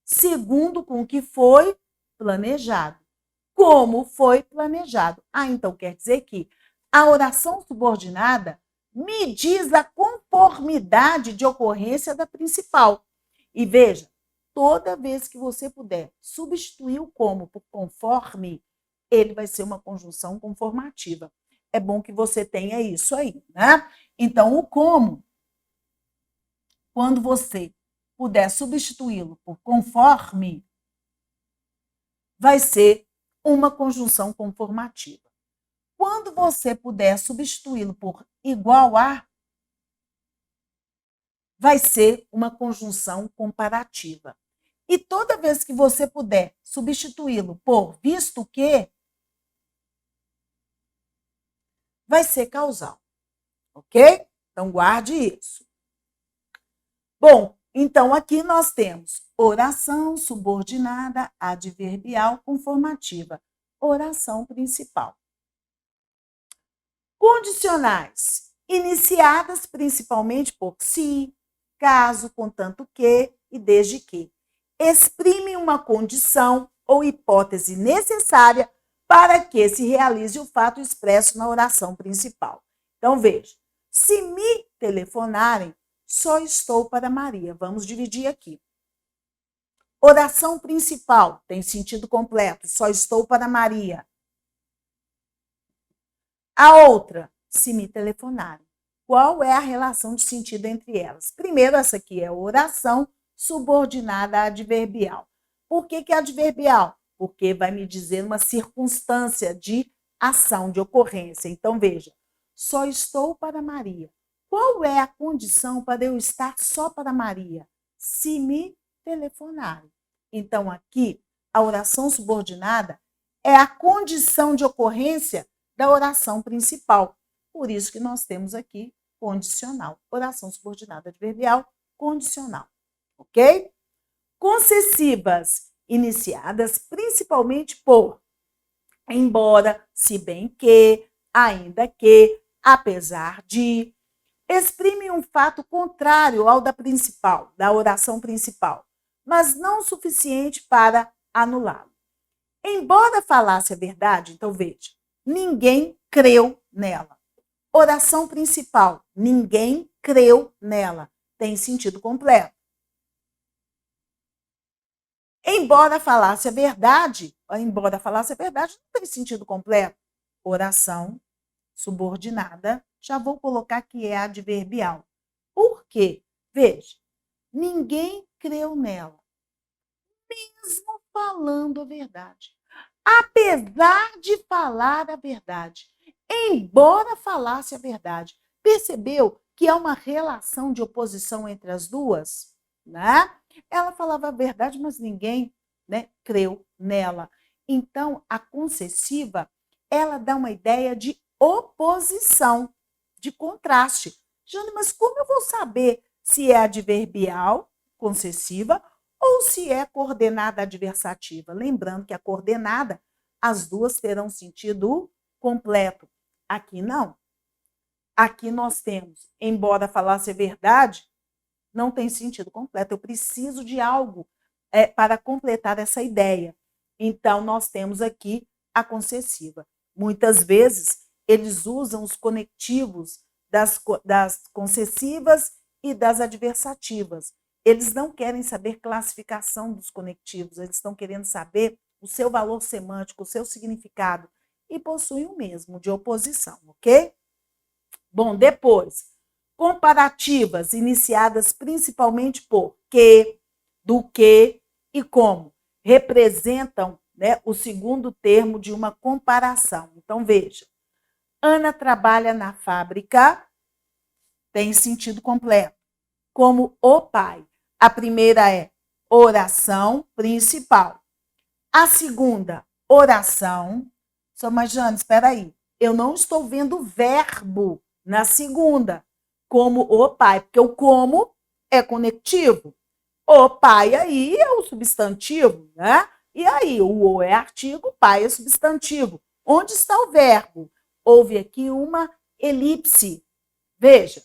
segundo com o que foi planejado, como foi planejado. Então quer dizer que a oração subordinada me diz a conformidade de ocorrência da principal. E veja, toda vez que você puder substituir o como por conforme, ele vai ser uma conjunção conformativa. É bom que você tenha isso aí, né? Então, o como, quando você puder substituí-lo por conforme, vai ser uma conjunção conformativa. Quando você puder substituí-lo por igual a, vai ser uma conjunção comparativa. E toda vez que você puder substituí-lo por visto que, vai ser causal, ok? Então, guarde isso. Bom, então aqui nós temos oração subordinada adverbial conformativa, oração principal. Condicionais, iniciadas principalmente por se, caso, contanto que e desde que. Exprime uma condição ou hipótese necessária para que se realize o fato expresso na oração principal. Então, veja, se me telefonarem, só estou para Maria. Vamos dividir aqui. Oração principal tem sentido completo, só estou para Maria. A outra, se me telefonarem. Qual é a relação de sentido entre elas? Primeiro, essa aqui é oração subordinada adverbial. Por que é adverbial? Porque vai me dizer uma circunstância de ação, de ocorrência. Então, veja, só estou para Maria. Qual é a condição para eu estar só para Maria? Se me telefonarem. Então, aqui, a oração subordinada é a condição de ocorrência da oração principal. Por isso que nós temos aqui condicional. Oração subordinada adverbial, condicional. Ok? Concessivas, iniciadas principalmente por embora, se bem que, ainda que, apesar de, exprime um fato contrário ao da principal, da oração principal, mas não suficiente para anulá-lo. Embora falasse a verdade, então veja, ninguém creu nela. Oração principal, ninguém creu nela. Tem sentido completo. Embora falasse a verdade, não tem sentido completo. Oração subordinada, já vou colocar que é adverbial. Por quê? Veja, ninguém creu nela, mesmo falando a verdade. Apesar de falar a verdade, embora falasse a verdade, percebeu que há uma relação de oposição entre as duas? Né? Ela falava a verdade, mas ninguém, né, creu nela. Então, a concessiva, ela dá uma ideia de oposição, de contraste. Jane, mas como eu vou saber se é adverbial, concessiva, ou se é coordenada adversativa? Lembrando que a coordenada, as duas terão sentido completo. Aqui não. Aqui nós temos, embora falasse a verdade, não tem sentido completo. Eu preciso de algo para completar essa ideia. Então, nós temos aqui a concessiva. Muitas vezes, eles usam os conectivos das concessivas e das adversativas. Eles não querem saber classificação dos conectivos, eles estão querendo saber o seu valor semântico, o seu significado, e possuem o mesmo, de oposição, ok? Bom, depois, comparativas, iniciadas principalmente por que, do que e como, representam, né, o segundo termo de uma comparação. Então, veja, Ana trabalha na fábrica, tem sentido completo, como o pai. A primeira é oração principal. A segunda, oração. Só, mas, Jane, espera aí. Eu não estou vendo verbo na segunda, como o pai, porque o como é conectivo. O pai aí é o substantivo, né? E aí, o é artigo, pai é substantivo. Onde está o verbo? Houve aqui uma elipse. Veja,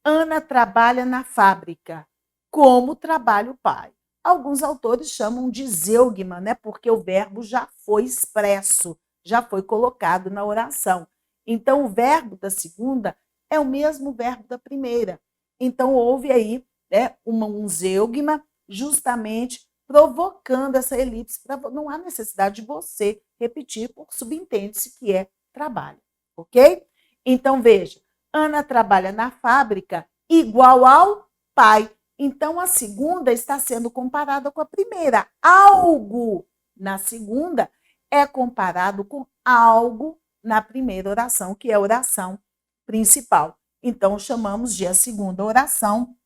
Ana trabalha na fábrica. Como trabalha o pai? Alguns autores chamam de zeugma, né? Porque o verbo já foi expresso, já foi colocado na oração. Então, o verbo da segunda é o mesmo verbo da primeira. Então, houve aí, né, um zeugma, justamente provocando essa elipse. Não há necessidade de você repetir, porque subentende-se que é trabalho. Ok? Então, veja, Ana trabalha na fábrica igual ao pai. Então, a segunda está sendo comparada com a primeira. Algo na segunda é comparado com algo na primeira oração, que é a oração principal. Então, chamamos de a segunda oração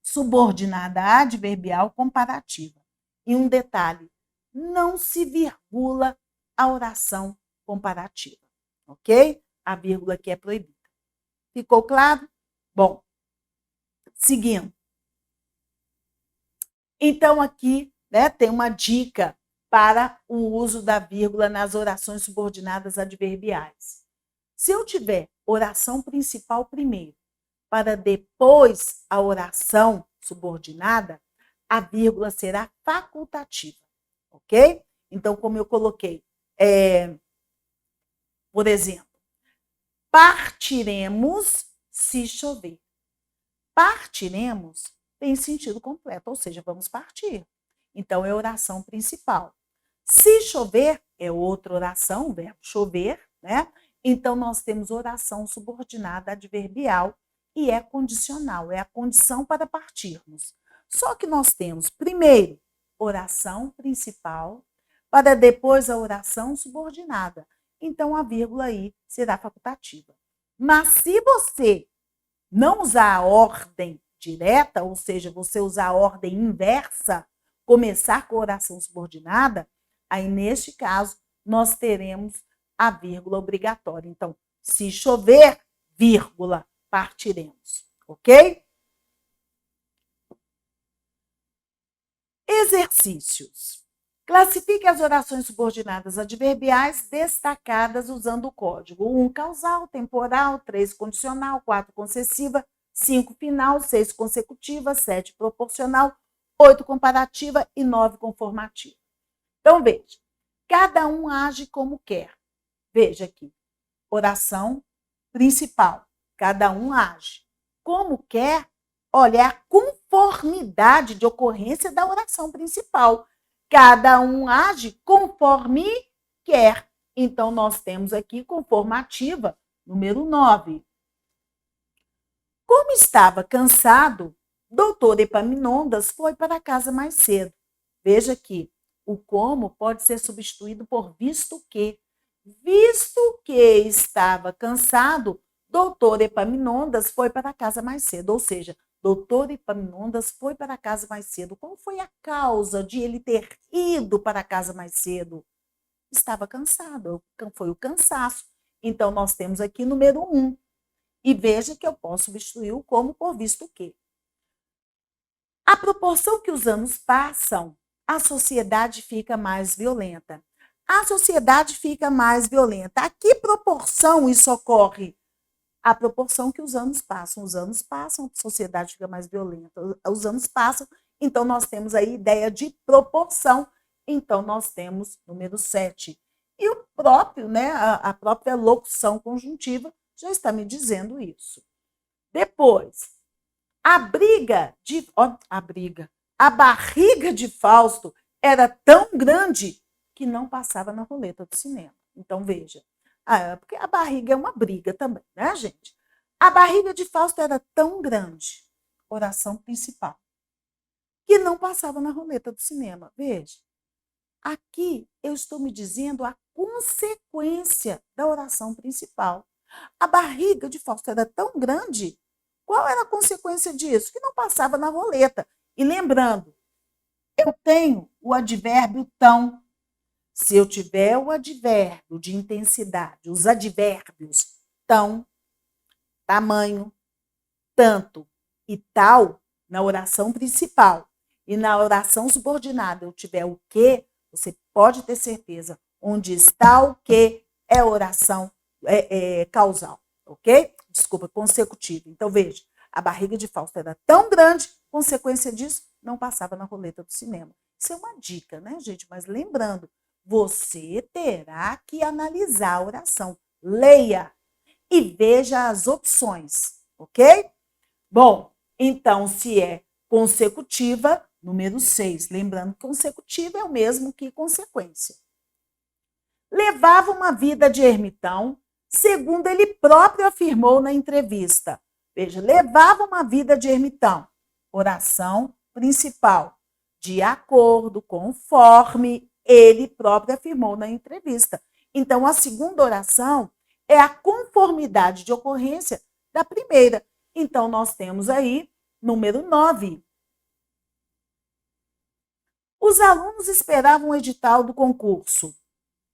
subordinada adverbial comparativa. E um detalhe, não se virgula a oração comparativa, ok? A vírgula aqui é proibida. Ficou claro? Bom, seguindo. Então, aqui, né, tem uma dica para o uso da vírgula nas orações subordinadas adverbiais. Se eu tiver oração principal primeiro, para depois a oração subordinada, a vírgula será facultativa, ok? Então, como eu coloquei, por exemplo, partiremos se chover. partiremos tem sentido completo, ou seja, vamos partir. Então, é oração principal. Se chover, é outra oração, o verbo chover, né? Então, nós temos oração subordinada adverbial e é condicional, é a condição para partirmos. Só que nós temos, primeiro, oração principal, para depois a oração subordinada. Então, a vírgula aí será facultativa. Mas se você não usar a ordem direta, ou seja, você usar a ordem inversa, começar com a oração subordinada, aí, neste caso, nós teremos a vírgula obrigatória. Então, se chover, vírgula, partiremos. Ok? Exercícios. Classifique as orações subordinadas adverbiais destacadas usando o código. 1, causal, temporal, 3, condicional, 4, concessiva, 5, final, 6, consecutiva, 7, proporcional, 8, comparativa e 9, conformativa. Então, veja, cada um age como quer. Veja aqui, oração principal, cada um age como quer. Olha, é a conformidade de ocorrência da oração principal. Cada um age conforme quer. Então, nós temos aqui conformativa, número 9. Como estava cansado, doutor Epaminondas foi para casa mais cedo. Veja aqui, o como pode ser substituído por visto que. Visto que estava cansado, doutor Epaminondas foi para casa mais cedo. Ou seja, doutor Epaminondas foi para casa mais cedo. Qual foi a causa de ele ter ido para casa mais cedo? Estava cansado, foi o cansaço. Então, nós temos aqui número 1. E veja que eu posso substituir o como por visto que. À proporção que os anos passam, a sociedade fica mais violenta. A sociedade fica mais violenta. A que proporção isso ocorre? A proporção que os anos passam. Os anos passam, a sociedade fica mais violenta. Os anos passam, então nós temos aí ideia de proporção. Então, nós temos número 7. E o próprio, né, a própria locução conjuntiva já está me dizendo isso. Depois, a barriga de Fausto era tão grande que não passava na roleta do cinema. Então, veja, porque a barriga é uma briga também, né, gente? A barriga de Fausto era tão grande, oração principal, que não passava na roleta do cinema. Veja, aqui eu estou me dizendo a consequência da oração principal. A barriga de Fausto era tão grande, qual era a consequência disso? Que não passava na roleta. E lembrando, eu tenho o advérbio tão. Se eu tiver o advérbio de intensidade, os advérbios tão, tamanho, tanto e tal, na oração principal, e na oração subordinada eu tiver o que, você pode ter certeza, onde está o que é oração causal, ok? Desculpa, consecutiva. Então, veja, a barriga de Fausto era tão grande, consequência disso, não passava na roleta do cinema. Isso é uma dica, né, gente? Mas lembrando, você terá que analisar a oração. Leia e veja as opções, ok? Bom, então, se é consecutiva, número 6. Lembrando que consecutiva é o mesmo que consequência. Levava uma vida de ermitão, segundo ele próprio afirmou na entrevista. Veja, levava uma vida de ermitão. Oração principal. De acordo, conforme ele próprio afirmou na entrevista. Então, a segunda oração é a conformidade de ocorrência da primeira. Então, nós temos aí número 9. Os alunos esperavam o edital do concurso.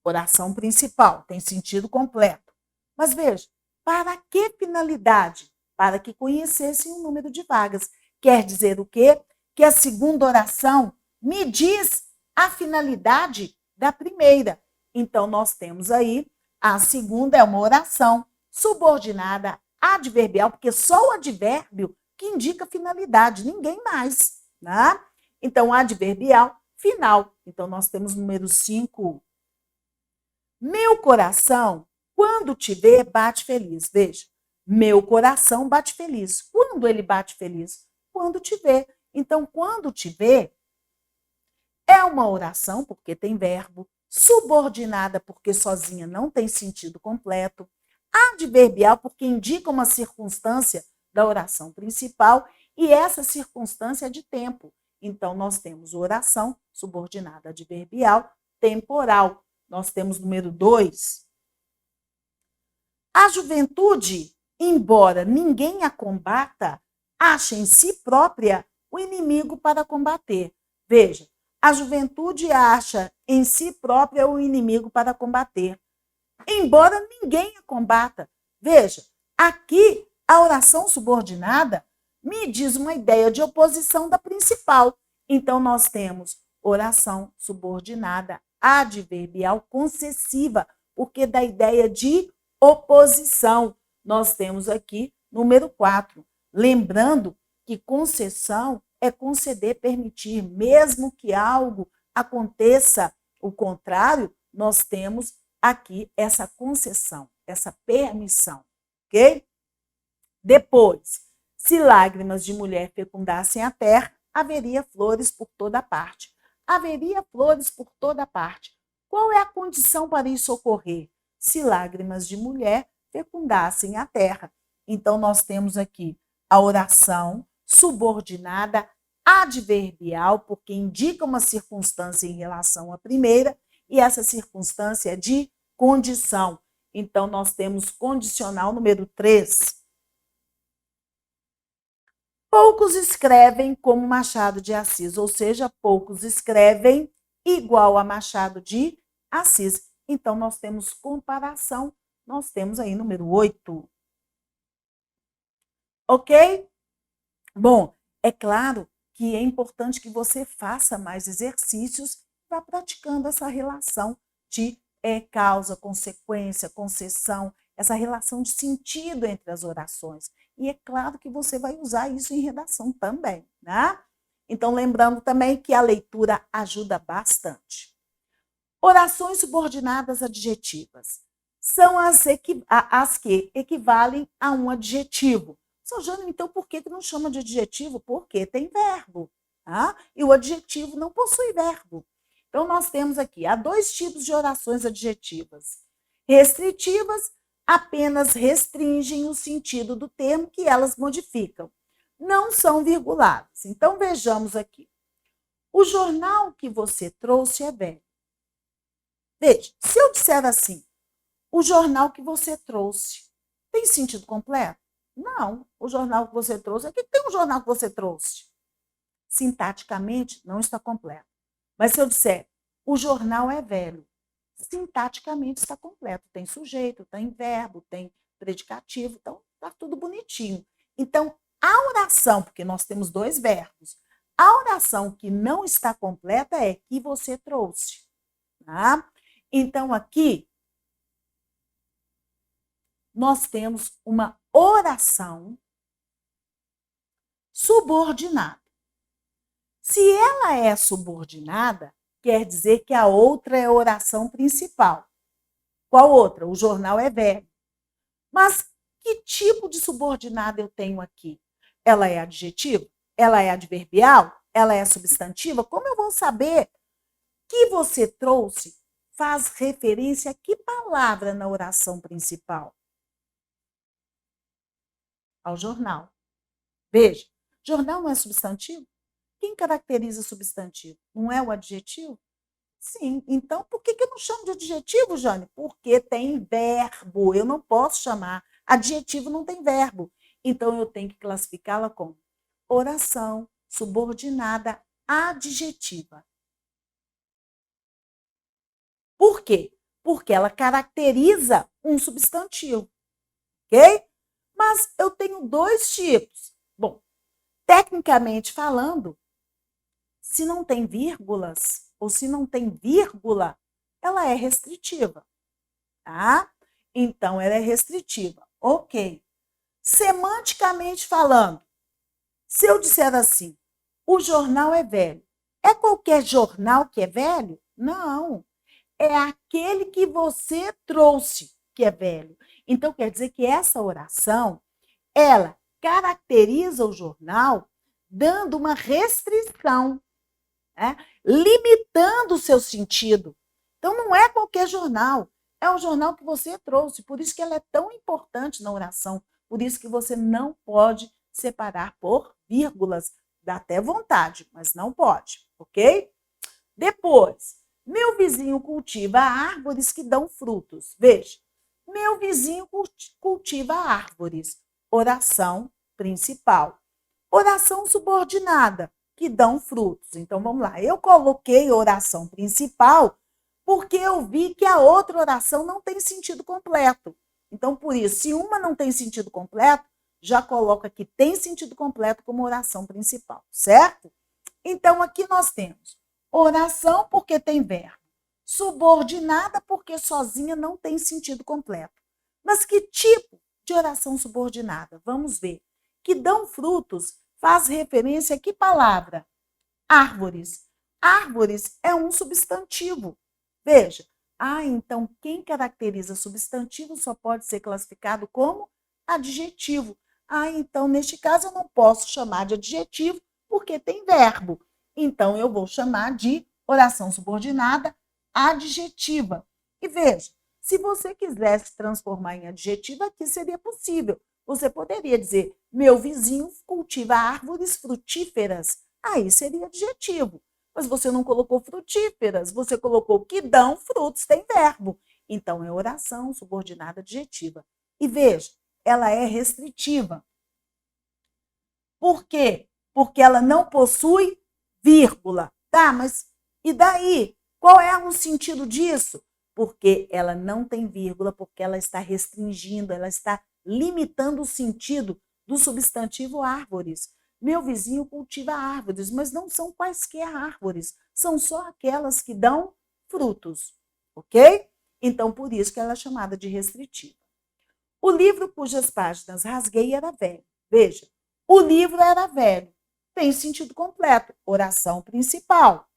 Oração principal, tem sentido completo. Mas veja, para que finalidade? Para que conhecessem o número de vagas. Quer dizer o quê? Que a segunda oração me diz a finalidade da primeira. Então, nós temos aí, a segunda é uma oração subordinada adverbial, porque só o advérbio que indica finalidade, ninguém mais. Né? Então, adverbial, final. Então, nós temos o número 5. Meu coração, quando te vê, bate feliz. Veja, Meu coração bate feliz. Quando ele bate feliz? Quando te vê. Então, quando te vê, é uma oração, porque tem verbo, subordinada, porque sozinha não tem sentido completo, adverbial, porque indica uma circunstância da oração principal, e essa circunstância é de tempo. Então, nós temos oração subordinada adverbial temporal. Nós temos número 2. A juventude, embora ninguém a combata, acha em si própria o inimigo para combater. Veja, a juventude acha em si própria o inimigo para combater, embora ninguém a combata. Veja, aqui a oração subordinada me diz uma ideia de oposição da principal. Então, nós temos oração subordinada adverbial concessiva, porque dá ideia de oposição. Nós temos aqui número 4. Lembrando que concessão é conceder, permitir, mesmo que algo aconteça o contrário, nós temos aqui essa concessão, essa permissão, ok? Depois, se lágrimas de mulher fecundassem a terra, haveria flores por toda parte. Haveria flores por toda parte. Qual é a condição para isso ocorrer? Se lágrimas de mulher fecundassem a terra. Então, nós temos aqui a oração subordinada adverbial, porque indica uma circunstância em relação à primeira, e essa circunstância é de condição. Então, nós temos condicional número 3. Poucos escrevem como Machado de Assis, ou seja, poucos escrevem igual a Machado de Assis. Então, nós temos comparação, nós temos aí número 8. Ok? Bom, é claro que é importante que você faça mais exercícios para praticando essa relação de causa, consequência, concessão, essa relação de sentido entre as orações. E é claro que você vai usar isso em redação também, né? Então, lembrando também que a leitura ajuda bastante. Orações subordinadas adjetivas são as que equivalem a um adjetivo. São Jânio, então por que não chama de adjetivo? Porque tem verbo, tá? E o adjetivo não possui verbo. Então, nós temos aqui, há 2 tipos de orações adjetivas. Restritivas, apenas restringem o sentido do termo que elas modificam. Não são virguladas. Então, vejamos aqui. O jornal que você trouxe é velho. Veja, se eu disser assim, o jornal que você trouxe, tem sentido completo? Não, o jornal que você trouxe, aqui tem um jornal que você trouxe. Sintaticamente, não está completo. Mas se eu disser, o jornal é velho, sintaticamente está completo. Tem sujeito, tem verbo, tem predicativo, então está tudo bonitinho. Então, a oração, porque nós temos 2 verbos, a oração que não está completa é que você trouxe. Tá? Então, aqui, nós temos uma oração subordinada. Se ela é subordinada, quer dizer que a outra é a oração principal. Qual outra? O jornal é velho. Mas que tipo de subordinada eu tenho aqui? Ela é adjetivo? Ela é adverbial? Ela é substantiva? Como eu vou saber que você trouxe faz referência a que palavra na oração principal? Ao jornal. Veja, jornal não é substantivo? Quem caracteriza substantivo? Não é o adjetivo? Sim. Então, por que eu não chamo de adjetivo, Jane? Porque tem verbo. Eu não posso chamar. Adjetivo não tem verbo. Então, eu tenho que classificá-la como oração subordinada adjetiva. Por quê? Porque ela caracteriza um substantivo. Ok? Mas eu tenho 2 tipos. Bom, tecnicamente falando, se não tem vírgulas ou se não tem vírgula, ela é restritiva, tá? Então, ela é restritiva. Ok. Semanticamente falando, se eu disser assim, o jornal é velho, é qualquer jornal que é velho? Não. É aquele que você trouxe. que é velho. Então, quer dizer que essa oração, ela caracteriza o jornal dando uma restrição, né? Limitando o seu sentido. Então, não é qualquer jornal, é um jornal que você trouxe, por isso que ela é tão importante na oração, por isso que você não pode separar por vírgulas, dá até vontade, mas não pode, ok? Depois, meu vizinho cultiva árvores que dão frutos. Veja, meu vizinho cultiva árvores. Oração principal. Oração subordinada, que dão frutos. Então, vamos lá. Eu coloquei oração principal porque eu vi que a outra oração não tem sentido completo. Então, por isso, se uma não tem sentido completo, já coloca que tem sentido completo como oração principal, certo? Então, aqui nós temos oração porque tem verbo, subordinada porque sozinha não tem sentido completo. Mas que tipo de oração subordinada? Vamos ver. Que dão frutos faz referência a que palavra? Árvores. Árvores é um substantivo. Veja, então quem caracteriza substantivo só pode ser classificado como adjetivo. Então neste caso eu não posso chamar de adjetivo porque tem verbo. Então eu vou chamar de oração subordinada adjetiva. E veja, se você quisesse transformar em adjetivo, aqui seria possível. Você poderia dizer, meu vizinho cultiva árvores frutíferas. Aí seria adjetivo. Mas você não colocou frutíferas, você colocou que dão frutos, tem verbo. Então, é oração subordinada adjetiva. E veja, ela é restritiva. Por quê? Porque ela não possui vírgula. Tá, mas e daí? Qual é o sentido disso? Porque ela não tem vírgula, porque ela está restringindo, ela está limitando o sentido do substantivo árvores. Meu vizinho cultiva árvores, mas não são quaisquer árvores, são só aquelas que dão frutos, ok? Então, por isso que ela é chamada de restritiva. O livro cujas páginas rasguei era velho. Veja, o livro era velho, tem sentido completo, oração principal.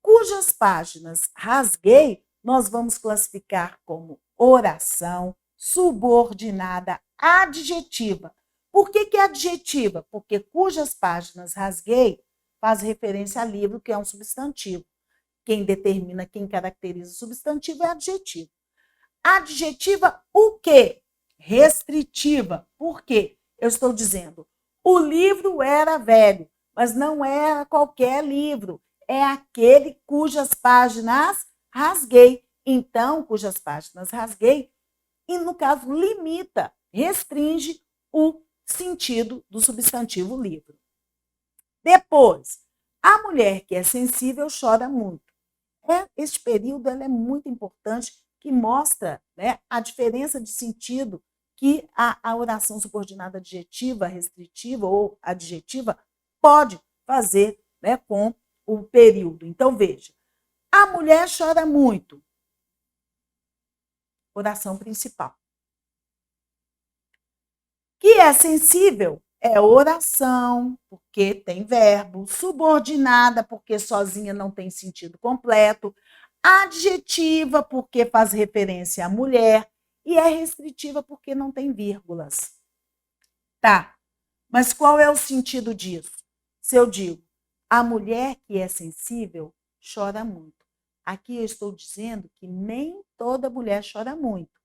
Cujas páginas rasguei, nós vamos classificar como oração subordinada adjetiva. Por que é adjetiva? Porque cujas páginas rasguei faz referência a livro, que é um substantivo. Quem determina, quem caracteriza o substantivo é adjetivo. Adjetiva o quê? Restritiva. Por quê? Eu estou dizendo, o livro era velho, mas não era qualquer livro. É aquele cujas páginas rasguei. Então, cujas páginas rasguei, e no caso, limita, restringe o sentido do substantivo livro. Depois, a mulher que é sensível chora muito. Este período é muito importante, que mostra, né, a diferença de sentido que a oração subordinada adjetiva, restritiva ou adjetiva pode fazer, né, com o período. Então, veja, a mulher chora muito. Oração principal. Que é sensível é oração, porque tem verbo, subordinada, porque sozinha não tem sentido completo, adjetiva, porque faz referência à mulher, e é restritiva, porque não tem vírgulas. Tá, mas qual é o sentido disso? Se eu digo, a mulher que é sensível chora muito. Aqui eu estou dizendo que nem toda mulher chora muito.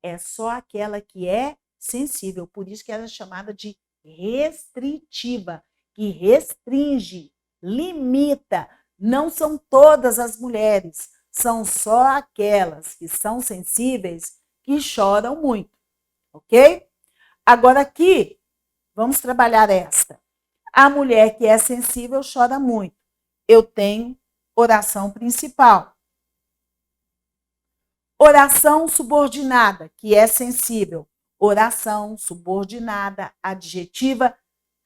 É só aquela que é sensível, por isso que ela é chamada de restritiva, que restringe, limita. Não são todas as mulheres, são só aquelas que são sensíveis que choram muito, ok? Agora aqui, vamos trabalhar esta. A mulher que é sensível chora muito. Eu tenho oração principal. Oração subordinada, que é sensível. Oração subordinada adjetiva.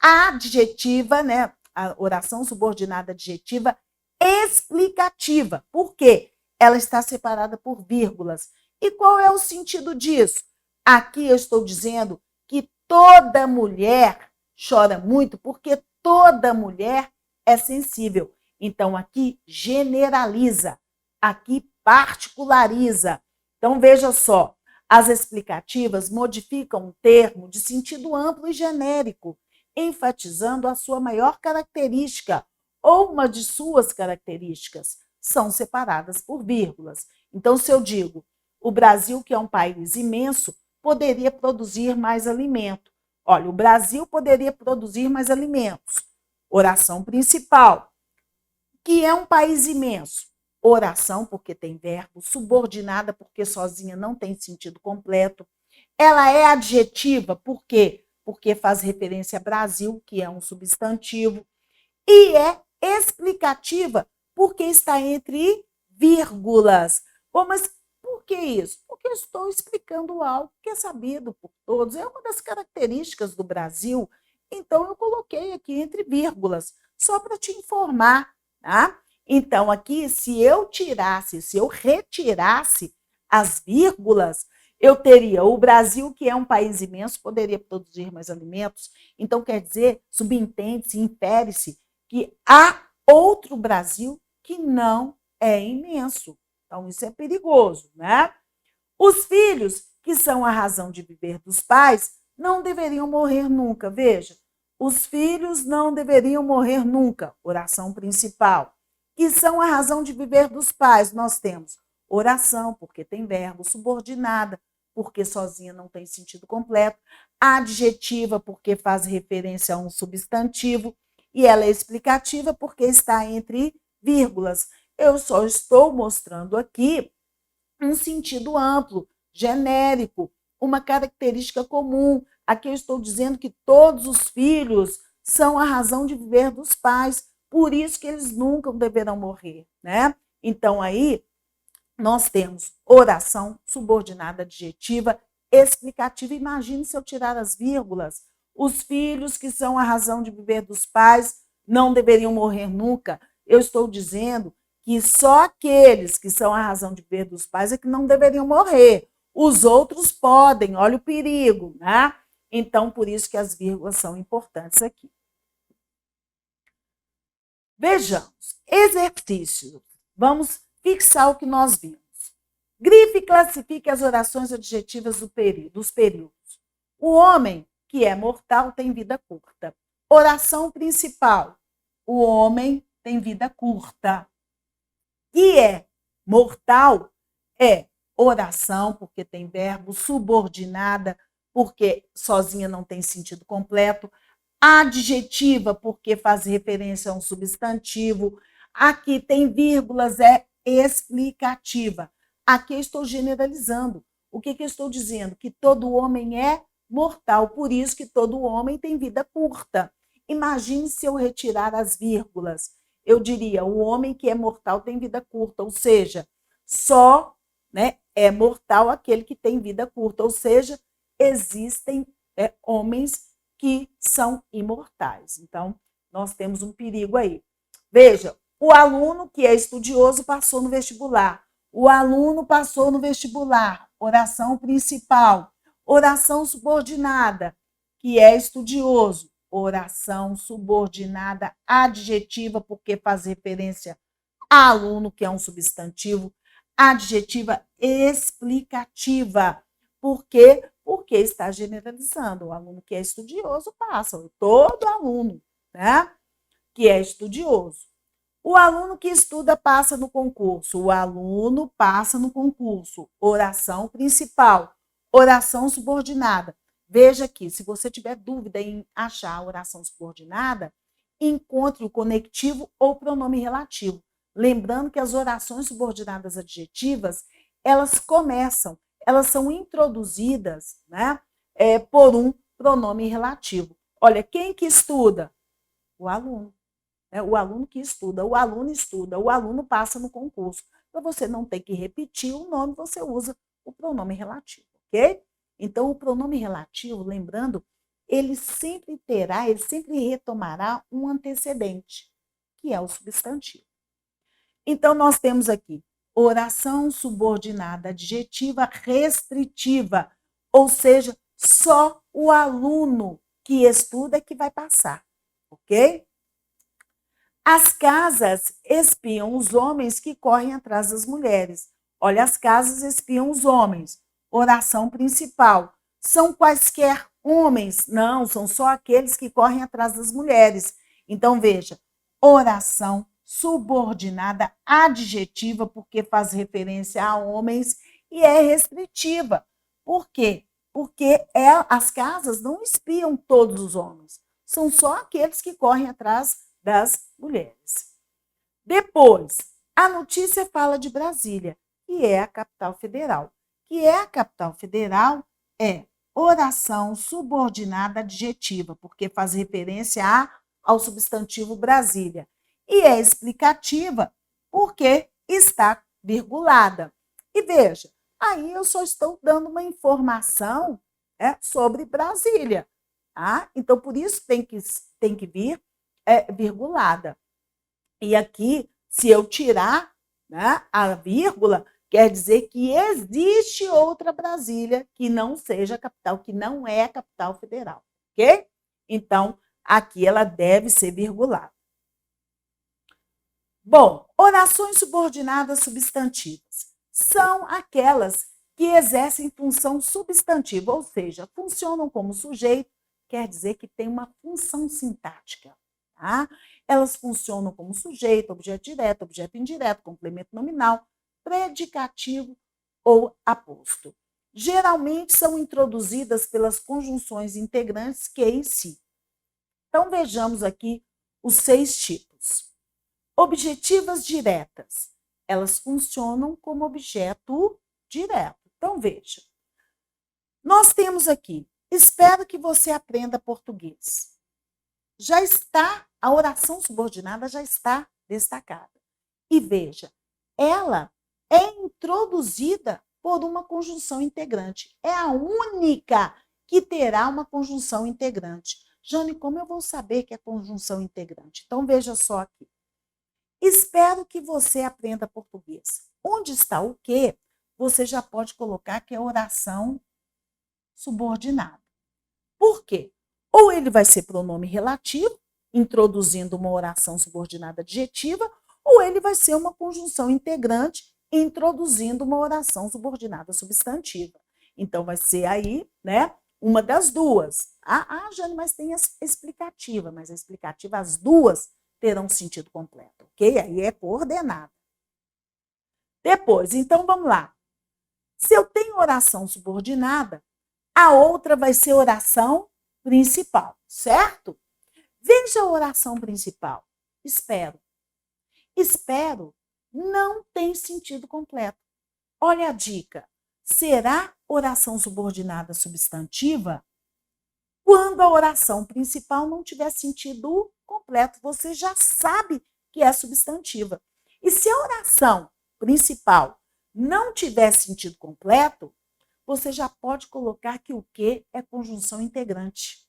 Adjetiva, né? A oração subordinada adjetiva explicativa. Por quê? Ela está separada por vírgulas. E qual é o sentido disso? Aqui eu estou dizendo que toda mulher chora muito porque toda mulher é sensível. Então, aqui generaliza, aqui particulariza. Então, veja só, As explicativas modificam o termo de sentido amplo e genérico, enfatizando a sua maior característica ou uma de suas características. São separadas por vírgulas. Então, se eu digo, o Brasil, que é um país imenso, poderia produzir mais alimento. Olha, o Brasil poderia produzir mais alimentos. Oração principal, que é um país imenso. Oração, porque tem verbo, subordinada, porque sozinha não tem sentido completo. Ela é adjetiva, por quê? Porque faz referência a Brasil, que é um substantivo. E é explicativa, porque está entre vírgulas. Bom, mas por que isso? Porque eu estou explicando algo que é sabido por todos. É uma das características do Brasil. Então, eu coloquei aqui entre vírgulas, só para te informar, tá? Então, aqui, se eu retirasse as vírgulas, eu teria o Brasil, que é um país imenso, poderia produzir mais alimentos. Então, quer dizer, subentende-se, infere-se que há outro Brasil que não é imenso. Então, isso é perigoso, né? Os filhos, que são a razão de viver dos pais, não deveriam morrer nunca. Veja, os filhos não deveriam morrer nunca. Oração principal. Que são a razão de viver dos pais. Nós temos oração, porque tem verbo, subordinada, porque sozinha não tem sentido completo, adjetiva, porque faz referência a um substantivo, e ela é explicativa porque está entre vírgulas. Eu só estou mostrando aqui um sentido amplo, genérico, uma característica comum. Aqui eu estou dizendo que todos os filhos são a razão de viver dos pais, por isso que eles nunca deverão morrer, né? Então, aí, nós temos oração subordinada adjetiva, explicativa. Imagine se eu tirar as vírgulas. Os filhos, que são a razão de viver dos pais, não deveriam morrer nunca. Eu estou dizendo que só aqueles que são a razão de viver dos pais é que não deveriam morrer. Os outros podem, olha o perigo, né? Então, por isso que as vírgulas são importantes aqui. Vejamos, exercício. Vamos fixar o que nós vimos. Grife e classifique as orações adjetivas dos períodos. O homem, que é mortal, tem vida curta. Oração principal. O homem tem vida curta. Que é mortal é oração, porque tem verbo, subordinada, porque sozinha não tem sentido completo, adjetiva, porque faz referência a um substantivo. Aqui tem vírgulas, é explicativa. Aqui eu estou generalizando. O que eu estou dizendo? Que todo homem é mortal, por isso que todo homem tem vida curta. Imagine se eu retirar as vírgulas. Eu diria, o homem que é mortal tem vida curta, ou seja, só, né, é mortal aquele que tem vida curta, ou seja, existem homens que são imortais. Então, nós temos um perigo aí. Veja, o aluno que é estudioso passou no vestibular. O aluno passou no vestibular. Oração principal. Oração subordinada, que é estudioso. Oração subordinada adjetiva, porque faz referência a aluno, que é um substantivo. Adjetiva explicativa. Por quê? Porque está generalizando. O aluno que é estudioso passa, todo aluno, né, que é estudioso. O aluno que estuda passa no concurso. O aluno passa no concurso. Oração principal. Oração subordinada. Veja aqui, se você tiver dúvida em achar a oração subordinada, encontre o conectivo ou pronome relativo. Lembrando que as orações subordinadas adjetivas, elas são introduzidas, né, por um pronome relativo. Olha, quem que estuda? O aluno. O aluno que estuda, o aluno passa no concurso. Para você não ter que repetir o nome, você usa o pronome relativo, ok? Então, o pronome relativo, lembrando, ele sempre retomará um antecedente, que é o substantivo. Então, nós temos aqui oração subordinada adjetiva restritiva, ou seja, só o aluno que estuda é que vai passar, ok? As casas espiam os homens que correm atrás das mulheres. Olha, as casas espiam os homens. oração principal. São quaisquer homens? Não, são só aqueles que correm atrás das mulheres. Então, veja, oração subordinada adjetiva, porque faz referência a homens, e é restritiva. Por quê? Porque as casas não espiam todos os homens, são só aqueles que correm atrás das mulheres. Depois, a notícia fala de Brasília, que é a capital federal. Que é a capital federal é oração subordinada adjetiva, porque faz referência ao substantivo Brasília. E é explicativa, porque está virgulada. E veja, aí eu só estou dando uma informação sobre Brasília. Tá? Então, por isso tem que vir virgulada. E aqui, se eu tirar, né, a vírgula, quer dizer que existe outra Brasília que não seja a capital, que não é a capital federal, ok? Então, aqui ela deve ser virgulada. Bom, orações subordinadas substantivas são aquelas que exercem função substantiva, ou seja, funcionam como sujeito, quer dizer que tem uma função sintática, tá? Elas funcionam como sujeito, objeto direto, objeto indireto, complemento nominal, predicativo ou aposto. Geralmente são introduzidas pelas conjunções integrantes que em si. Então, vejamos aqui os 6 tipos. Objetivas diretas. Elas funcionam como objeto direto. Então, veja. Nós temos aqui, espero que você aprenda português. Já está, a oração subordinada já está destacada. E veja, ela é introduzida por uma conjunção integrante. É a única que terá uma conjunção integrante. Jane, como eu vou saber que é conjunção integrante? Então, veja só aqui. Espero que você aprenda português. Onde está o quê? Você já pode colocar que é oração subordinada. Por quê? Ou ele vai ser pronome relativo, introduzindo uma oração subordinada adjetiva, ou ele vai ser uma conjunção integrante, introduzindo uma oração subordinada substantiva. Então, vai ser aí, né, uma das duas. Jane, mas tem a explicativa, mas a explicativa, as duas terão sentido completo, ok? Aí é coordenada. Depois, então, vamos lá. Se eu tenho oração subordinada, a outra vai ser oração principal, certo? Veja a oração principal. Espero. Espero não tem sentido completo. Olha a dica. Será oração subordinada substantiva? Quando a oração principal não tiver sentido completo, você já sabe que é substantiva. E se a oração principal não tiver sentido completo, você já pode colocar que o que é conjunção integrante.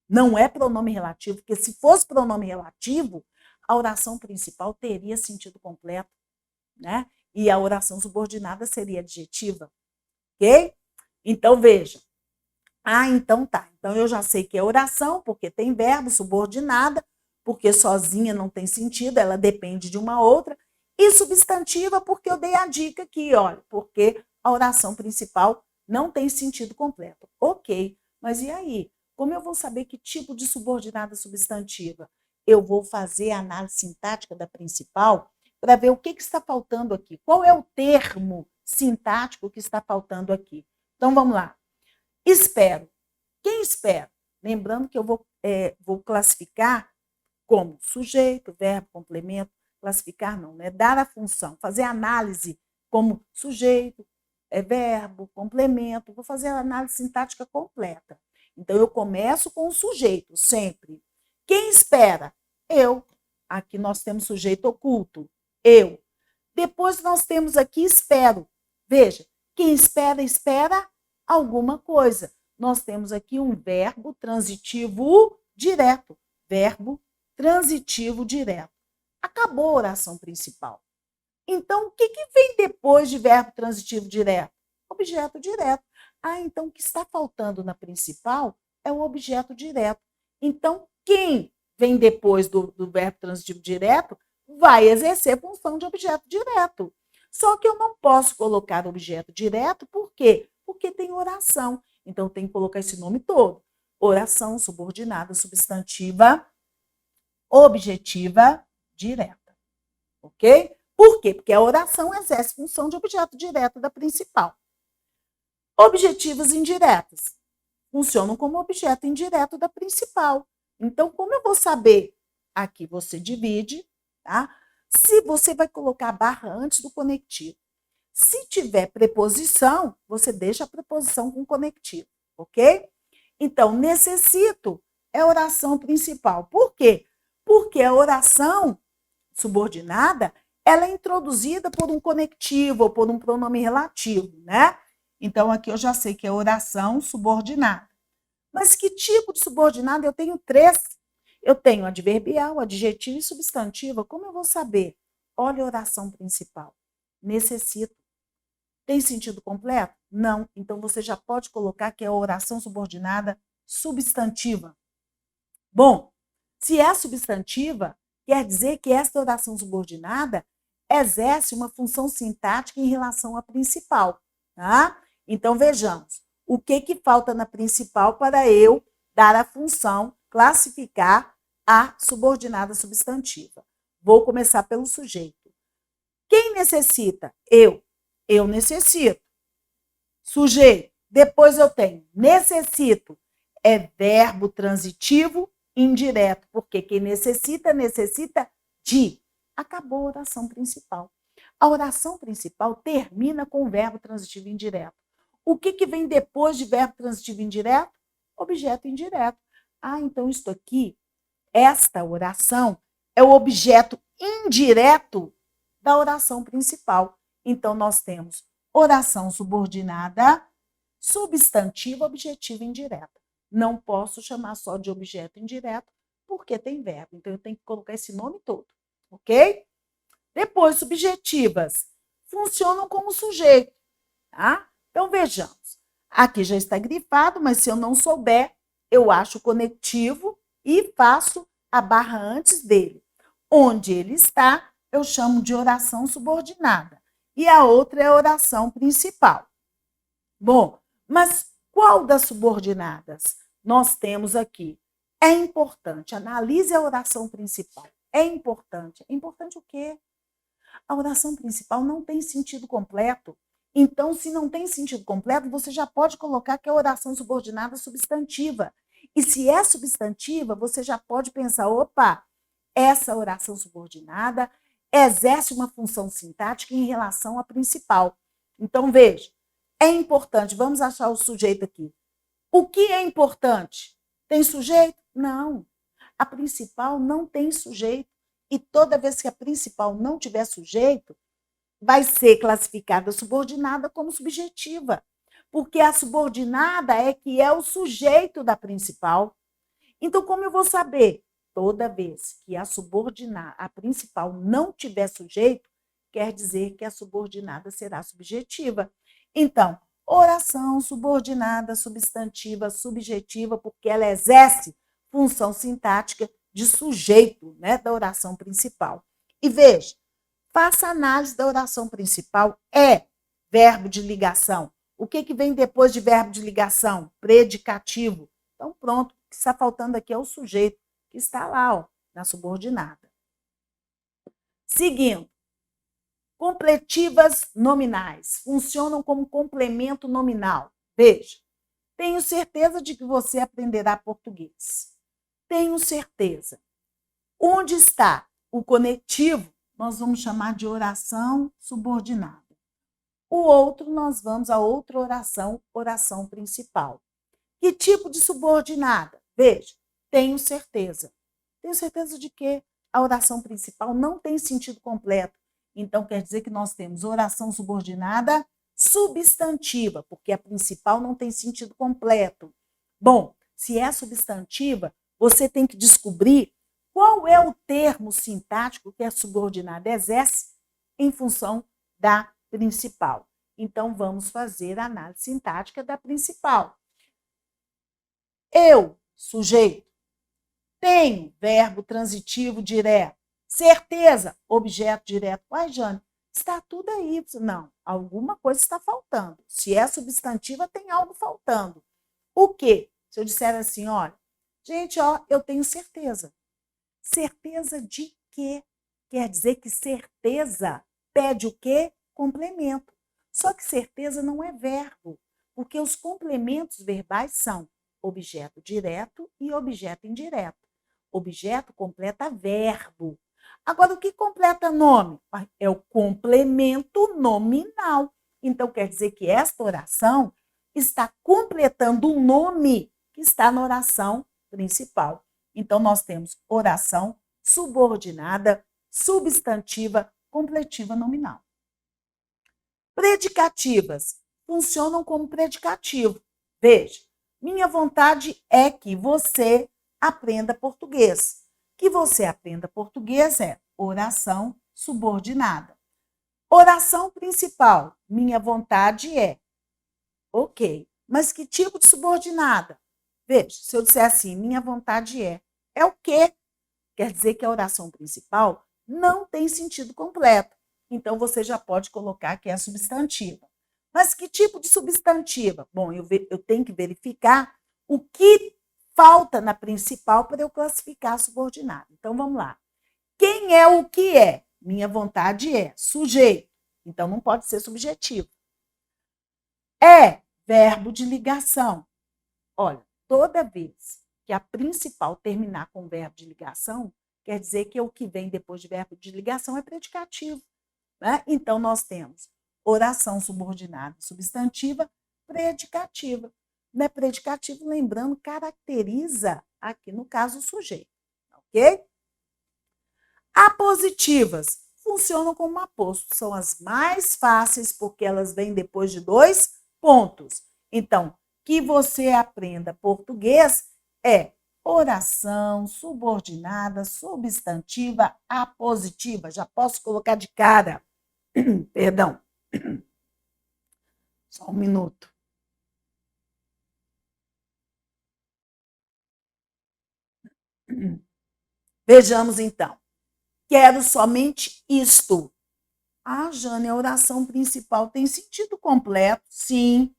Não é pronome relativo, porque se fosse pronome relativo, a oração principal teria sentido completo, né? E a oração subordinada seria adjetiva, ok? Então, veja. Então tá. Então, eu já sei que é oração, porque tem verbo, subordinada, porque sozinha não tem sentido, ela depende de uma outra, e substantiva, porque eu dei a dica aqui, olha, porque a oração principal não tem sentido completo. Ok, mas e aí? Como eu vou saber que tipo de subordinada substantiva? Eu vou fazer a análise sintática da principal para ver o que está faltando aqui. Qual é o termo sintático que está faltando aqui? Então, vamos lá. Espero. Quem espera? Lembrando que eu vou classificar como sujeito, verbo, complemento. Classificar não, né? Dar a função, fazer análise como sujeito, verbo, complemento. Vou fazer a análise sintática completa. Então, eu começo com o sujeito, sempre. Quem espera? Eu. Aqui nós temos sujeito oculto. Eu. Depois nós temos aqui espero. Veja, quem espera, espera alguma coisa. Nós temos aqui um verbo transitivo direto. Verbo transitivo direto. Acabou a oração principal. Então, o que vem depois de verbo transitivo direto? Objeto direto. Então o que está faltando na principal é o objeto direto. Então, quem vem depois do verbo transitivo direto vai exercer função de objeto direto. Só que eu não posso colocar objeto direto, por quê? Porque tem oração. Então, tem que colocar esse nome todo. Oração subordinada, substantiva, objetiva, direta. Ok? Por quê? Porque a oração exerce função de objeto direto da principal. Objetivas indiretas funcionam como objeto indireto da principal. Então, como eu vou saber? Aqui você divide, tá? Se você vai colocar a barra antes do conectivo. Se tiver preposição, você deixa a preposição com conectivo, ok? Então, necessito é oração principal. Por quê? Porque a oração subordinada, ela é introduzida por um conectivo ou por um pronome relativo, né? Então, aqui eu já sei que é oração subordinada. Mas que tipo de subordinada? Eu tenho 3. Eu tenho adverbial, adjetivo e substantiva. Como eu vou saber? Olha a oração principal. Necessito. Tem sentido completo? Não. Então, você já pode colocar que é a oração subordinada substantiva. Bom, se é substantiva, quer dizer que esta oração subordinada exerce uma função sintática em relação à principal, tá? Então, vejamos. O que falta na principal para eu dar a função, classificar a subordinada substantiva? Vou começar pelo sujeito. Quem necessita? Eu. Eu necessito. Sujeito. Depois eu tenho necessito. É verbo transitivo indireto, porque quem necessita de. Acabou a oração principal. A oração principal termina com o verbo transitivo indireto. O que vem depois de verbo transitivo indireto? Objeto indireto. Ah, então isto aqui, esta oração é o objeto indireto da oração principal. Então, nós temos oração subordinada, substantiva, objetiva indireta. Não posso chamar só de objeto indireto, porque tem verbo. Então, eu tenho que colocar esse nome todo, ok? Depois, subjetivas. Funcionam como sujeito, tá? Então, vejamos. Aqui já está grifado, mas se eu não souber, eu acho o conectivo e faço a barra antes dele. Onde ele está, eu chamo de oração subordinada. E a outra é a oração principal. Bom, mas qual das subordinadas nós temos aqui? É importante, analise a oração principal. É importante. É importante o quê? A oração principal não tem sentido completo. Então, se não tem sentido completo, você já pode colocar que é oração subordinada substantiva. E se é substantiva, você já pode pensar, opa, essa oração subordinada exerce uma função sintática em relação à principal. Então, veja, é importante, vamos achar o sujeito aqui. O que é importante? Tem sujeito? Não. A principal não tem sujeito. E toda vez que a principal não tiver sujeito, vai ser classificada subordinada como subjetiva. Porque a subordinada é que é o sujeito da principal. Então, como eu vou saber? Toda vez que a principal não tiver sujeito, quer dizer que a subordinada será subjetiva. Então, oração subordinada, substantiva, subjetiva, porque ela exerce função sintática de sujeito, né, da oração principal. E veja, faça análise da oração principal. É verbo de ligação. O que vem depois de verbo de ligação? Predicativo. Então, pronto. O que está faltando aqui é o sujeito, que está lá, ó, na subordinada. Seguindo. Completivas nominais. Funcionam como complemento nominal. Veja. Tenho certeza de que você aprenderá português. Tenho certeza. Onde está o conectivo? Nós vamos chamar de oração subordinada. O outro, nós vamos a outra oração, oração principal. Que tipo de subordinada? Veja, tenho certeza. Tenho certeza de que a oração principal não tem sentido completo. Então, quer dizer que nós temos oração subordinada substantiva, porque a principal não tem sentido completo. Bom, se é substantiva, você tem que descobrir qual é o termo sintático que a subordinada exerce em função da principal. Então, vamos fazer a análise sintática da principal. Eu, sujeito. Tenho, verbo transitivo direto. Certeza, objeto direto. Uai, Jane, Está tudo aí. Não, alguma coisa está faltando. Se é substantiva, tem algo faltando. O quê? Se eu disser assim, olha, gente, ó, eu tenho certeza. Certeza de quê? Quer dizer que certeza pede o quê? Complemento. Só que certeza não é verbo, porque os complementos verbais são objeto direto e objeto indireto. Objeto completa verbo. Agora, o que completa nome? É o complemento nominal. Então, quer dizer que esta oração está completando o nome que está na oração principal. Então, nós temos oração subordinada, substantiva, completiva nominal. Predicativas funcionam como predicativo. Veja, minha vontade é que você aprenda português. Que você aprenda português é oração subordinada. Oração principal, minha vontade é. Ok, mas que tipo de subordinada? Veja, se eu disser assim, minha vontade é o quê? Quer dizer que a oração principal não tem sentido completo. Então, você já pode colocar que é substantiva. Mas que tipo de substantiva? Bom, eu tenho que verificar o que falta na principal para eu classificar a subordinada. Então, vamos lá. Quem é o que é? Minha vontade é sujeito. Então, não pode ser subjetivo. É verbo de ligação. Olha, toda vez que a principal terminar com verbo de ligação, quer dizer que o que vem depois de verbo de ligação é predicativo. Né? Então, nós temos oração subordinada substantiva, predicativa. Né? Predicativo, lembrando, caracteriza, aqui no caso, o sujeito. Ok? Apositivas funcionam como aposto. São as mais fáceis porque elas vêm depois de 2 pontos. Então, que você aprenda português é oração subordinada, substantiva, apositiva. Já posso colocar de cara. Perdão. Só um minuto. Vejamos então. Quero somente isto. Ah, Jane, a oração principal tem sentido completo? Sim.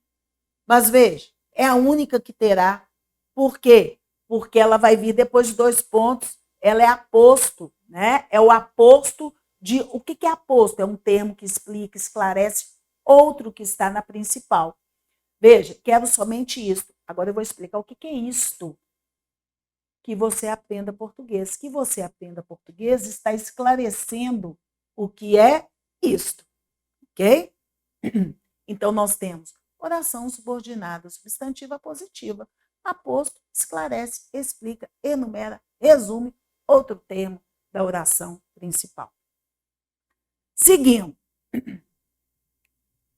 Mas veja, é a única que terá. Por quê? Porque ela vai vir depois de 2 pontos. Ela é aposto, né? É o aposto de... O que é aposto? É um termo que explica, esclarece outro que está na principal. Veja, quero somente isto. Agora eu vou explicar o que é isto. Que você aprenda português. Que você aprenda português está esclarecendo o que é isto. Ok? Então, nós temos oração subordinada, substantiva positiva. Aposto, esclarece, explica, enumera, resume outro termo da oração principal. Seguindo,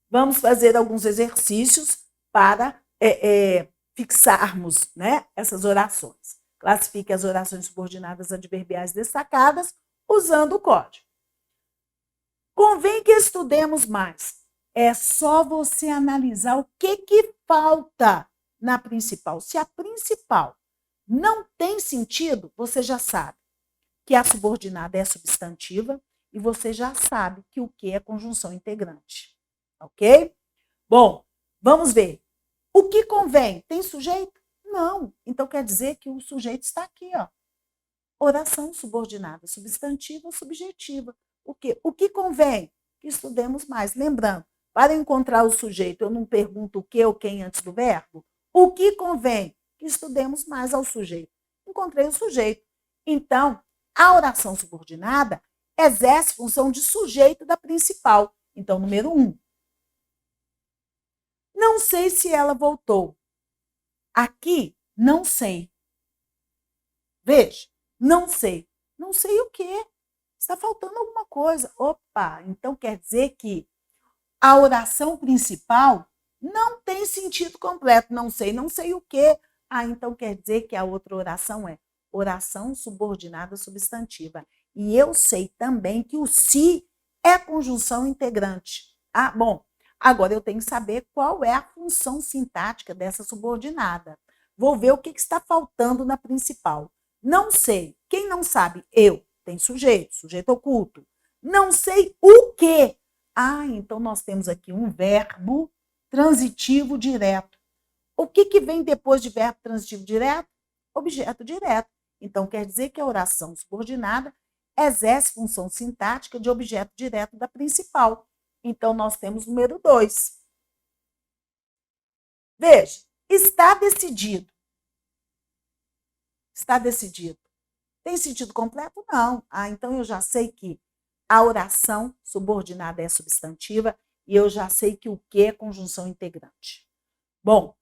vamos fazer alguns exercícios para fixarmos, né, essas orações. Classifique as orações subordinadas adverbiais destacadas usando o código. Convém que estudemos mais. É só você analisar o que falta na principal. Se a principal não tem sentido, você já sabe que a subordinada é substantiva e você já sabe que o que é conjunção integrante. Ok? Bom, vamos ver. O que convém? Tem sujeito? Não. Então quer dizer que o sujeito está aqui, ó. Oração subordinada, substantiva ou subjetiva. O quê? O que convém? Que estudemos mais. Lembrando, para encontrar o sujeito, eu não pergunto o que ou quem antes do verbo. O que convém? Que estudemos mais ao sujeito. Encontrei o sujeito. Então, a oração subordinada exerce função de sujeito da principal. Então, número 1. Não sei se ela voltou. Aqui, não sei. Veja, não sei. Não sei o quê? Está faltando alguma coisa. Opa, então quer dizer que a oração principal não tem sentido completo. Não sei o quê. Ah, então quer dizer que a outra oração é oração subordinada substantiva. E eu sei também que o se é conjunção integrante. Ah, bom, agora eu tenho que saber qual é a função sintática dessa subordinada. Vou ver o que está faltando na principal. Não sei. Quem não sabe? Eu. Tem sujeito, sujeito oculto. Não sei o quê. Então nós temos aqui um verbo transitivo direto. O que vem depois de verbo transitivo direto? Objeto direto. Então, quer dizer que a oração subordinada exerce função sintática de objeto direto da principal. Então, nós temos o número 2. Veja, está decidido. Está decidido. Tem sentido completo? Não. Então eu já sei que a oração subordinada é substantiva e eu já sei que o que é conjunção integrante. Bom,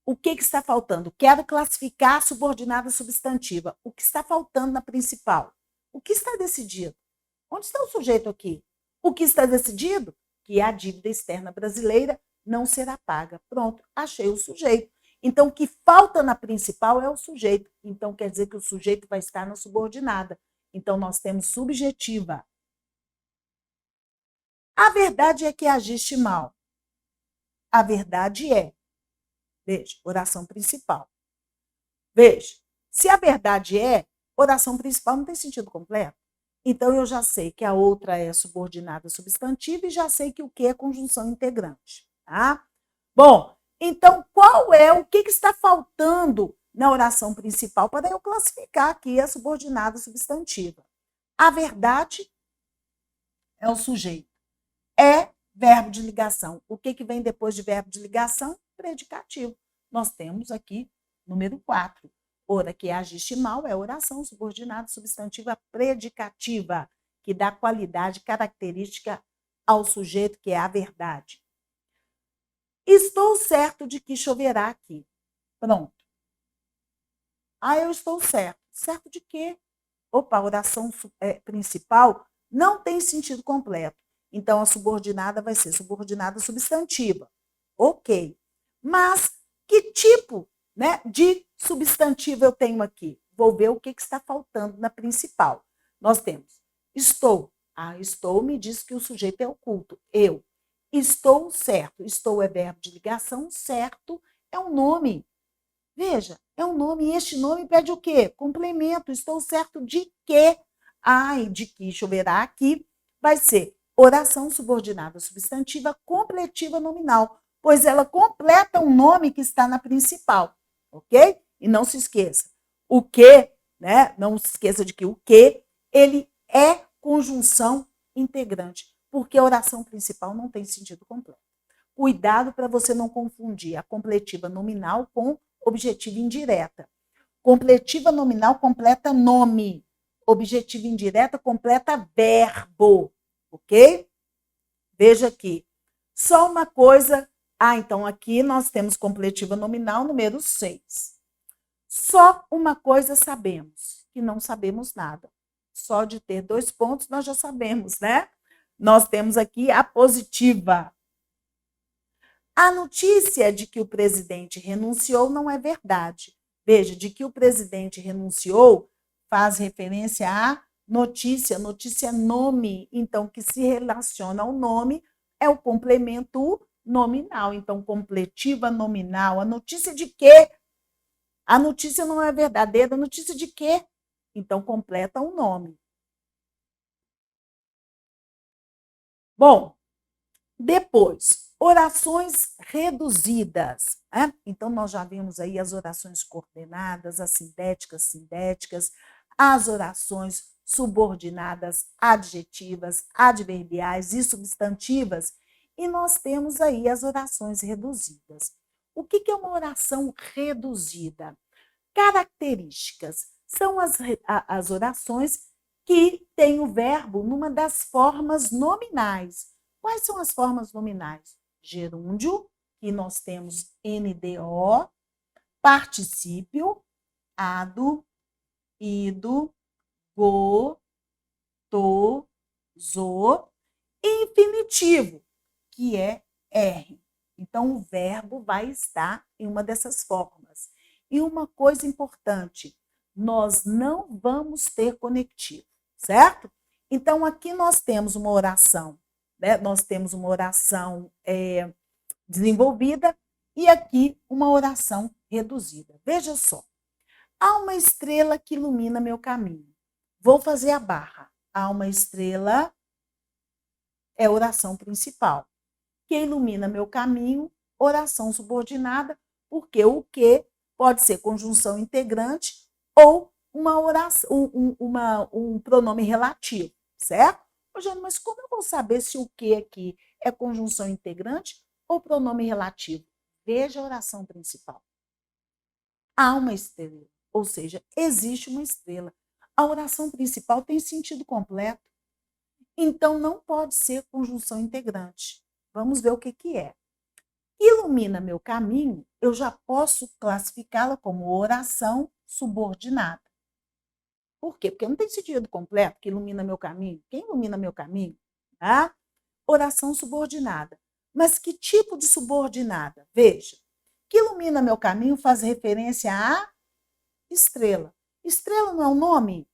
o que está faltando? Quero classificar a subordinada substantiva. O que está faltando na principal? O que está decidido? Onde está o sujeito aqui? O que está decidido? Que a dívida externa brasileira não será paga. Pronto, achei o sujeito. Então, o que falta na principal é o sujeito. Então, quer dizer que o sujeito vai estar na subordinada. Então, nós temos subjetiva. A verdade é que agiste mal. A verdade é. Veja, oração principal. Veja, se a verdade é, oração principal não tem sentido completo. Então, eu já sei que a outra é subordinada substantiva e já sei que o que é conjunção integrante. Tá? Bom, então, o que está faltando na oração principal para eu classificar aqui a subordinada substantiva? A verdade é o sujeito. É verbo de ligação. O que vem depois de verbo de ligação? Predicativo. Nós temos aqui número 4. Ora que agiste mal é oração subordinada substantiva predicativa, que dá qualidade característica ao sujeito, que é a verdade. Estou certo de que choverá aqui. Pronto. Eu estou certo. Certo de quê? Opa, a oração principal não tem sentido completo. Então, a subordinada vai ser subordinada substantiva. Ok. Mas que tipo, né, de substantivo eu tenho aqui? Vou ver o que está faltando na principal. Nós temos estou. Estou me diz que o sujeito é oculto. Eu. Estou certo. Estou é verbo de ligação. Certo é um nome. Veja, é um nome. E este nome pede o quê? Complemento. Estou certo de quê? De que choverá aqui vai ser oração subordinada substantiva completiva nominal, pois ela completa um nome que está na principal, ok? E não se esqueça, o que, né? Não se esqueça de que o que, ele é conjunção integrante, porque a oração principal não tem sentido completo. Cuidado para você não confundir a completiva nominal com objetiva indireta. Completiva nominal completa nome. Objetiva indireta completa verbo. Ok? Veja aqui. Só uma coisa. Então aqui nós temos completiva nominal número 6. Só uma coisa sabemos, que não sabemos nada. Só de ter 2 pontos nós já sabemos, né? Nós temos aqui a positiva. A notícia de que o presidente renunciou não é verdade. Veja, de que o presidente renunciou faz referência à notícia. Notícia é nome, então, que se relaciona ao nome, é o complemento nominal. Então, completiva nominal. A notícia de quê? A notícia não é verdadeira. A notícia de quê? Então, completa o nome. Bom, depois, orações reduzidas. Né? Então, nós já vimos aí as orações coordenadas, as sindéticas, as orações subordinadas, adjetivas, adverbiais e substantivas. E nós temos aí as orações reduzidas. O que é uma oração reduzida? Características. São as orações que têm o verbo numa das formas nominais. Quais são as formas nominais? Gerúndio, que nós temos NDO, particípio, ado, ido, go, to, zo, e infinitivo, que é R. Então, o verbo vai estar em uma dessas formas. E uma coisa importante, nós não vamos ter conectivo, certo? Então, aqui nós temos uma oração, né? Nós temos uma oração desenvolvida e aqui uma oração reduzida. Veja só. Há uma estrela que ilumina meu caminho. Vou fazer a barra. Há uma estrela é oração principal. Que ilumina meu caminho, oração subordinada, porque o que pode ser conjunção integrante ou uma oração, um pronome relativo, certo? Ô, Jane, mas como eu vou saber se o que aqui é conjunção integrante ou pronome relativo? Veja a oração principal. Há uma estrela, ou seja, existe uma estrela. A oração principal tem sentido completo. Então, não pode ser conjunção integrante. Vamos ver o que é. Ilumina meu caminho, eu já posso classificá-la como oração subordinada. Por quê? Porque não tem sentido completo que ilumina meu caminho. Quem ilumina meu caminho? Tá? Oração subordinada. Mas que tipo de subordinada? Veja, que ilumina meu caminho faz referência à estrela. Estrela não é um nome?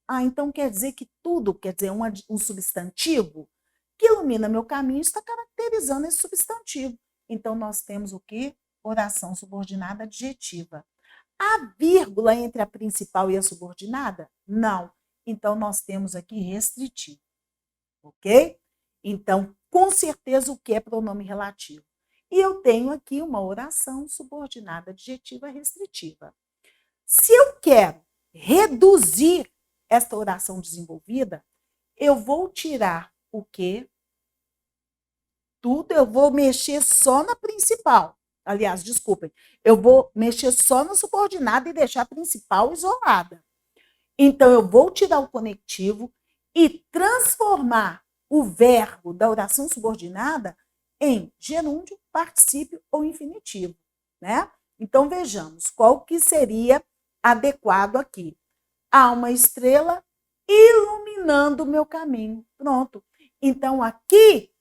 Ah, então quer dizer que tudo, quer dizer, um substantivo que ilumina meu caminho está caracterizando esse substantivo. Então, nós temos o quê? Oração subordinada adjetiva. A vírgula entre a principal e a subordinada? Não. Então, nós temos aqui restritivo. Ok? Então, com certeza, o que é pronome relativo? E eu tenho aqui uma oração subordinada adjetiva restritiva. Se eu quero reduzir esta oração desenvolvida, eu vou tirar o quê? Tudo, eu vou mexer só na principal. Aliás, desculpem, eu vou mexer só na subordinada e deixar a principal isolada. Então, eu vou tirar o conectivo e transformar o verbo da oração subordinada em gerúndio, particípio ou infinitivo, né? Então, vejamos qual que seria adequado aqui. Há uma estrela iluminando o meu caminho. Pronto. Então, aqui,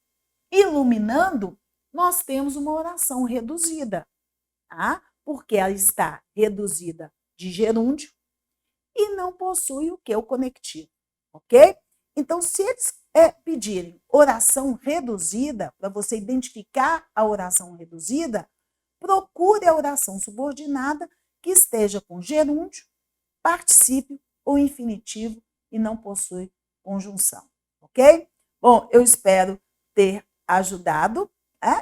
iluminando, nós temos uma oração reduzida, tá? Porque ela está reduzida de gerúndio e não possui o que? O conectivo, ok? Então, se eles pedirem oração reduzida, para você identificar a oração reduzida, procure a oração subordinada que esteja com gerúndio, particípio ou infinitivo e não possui conjunção, ok? Bom, eu espero ter ajudado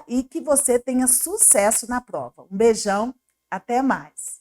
e que você tenha sucesso na prova. Um beijão, até mais.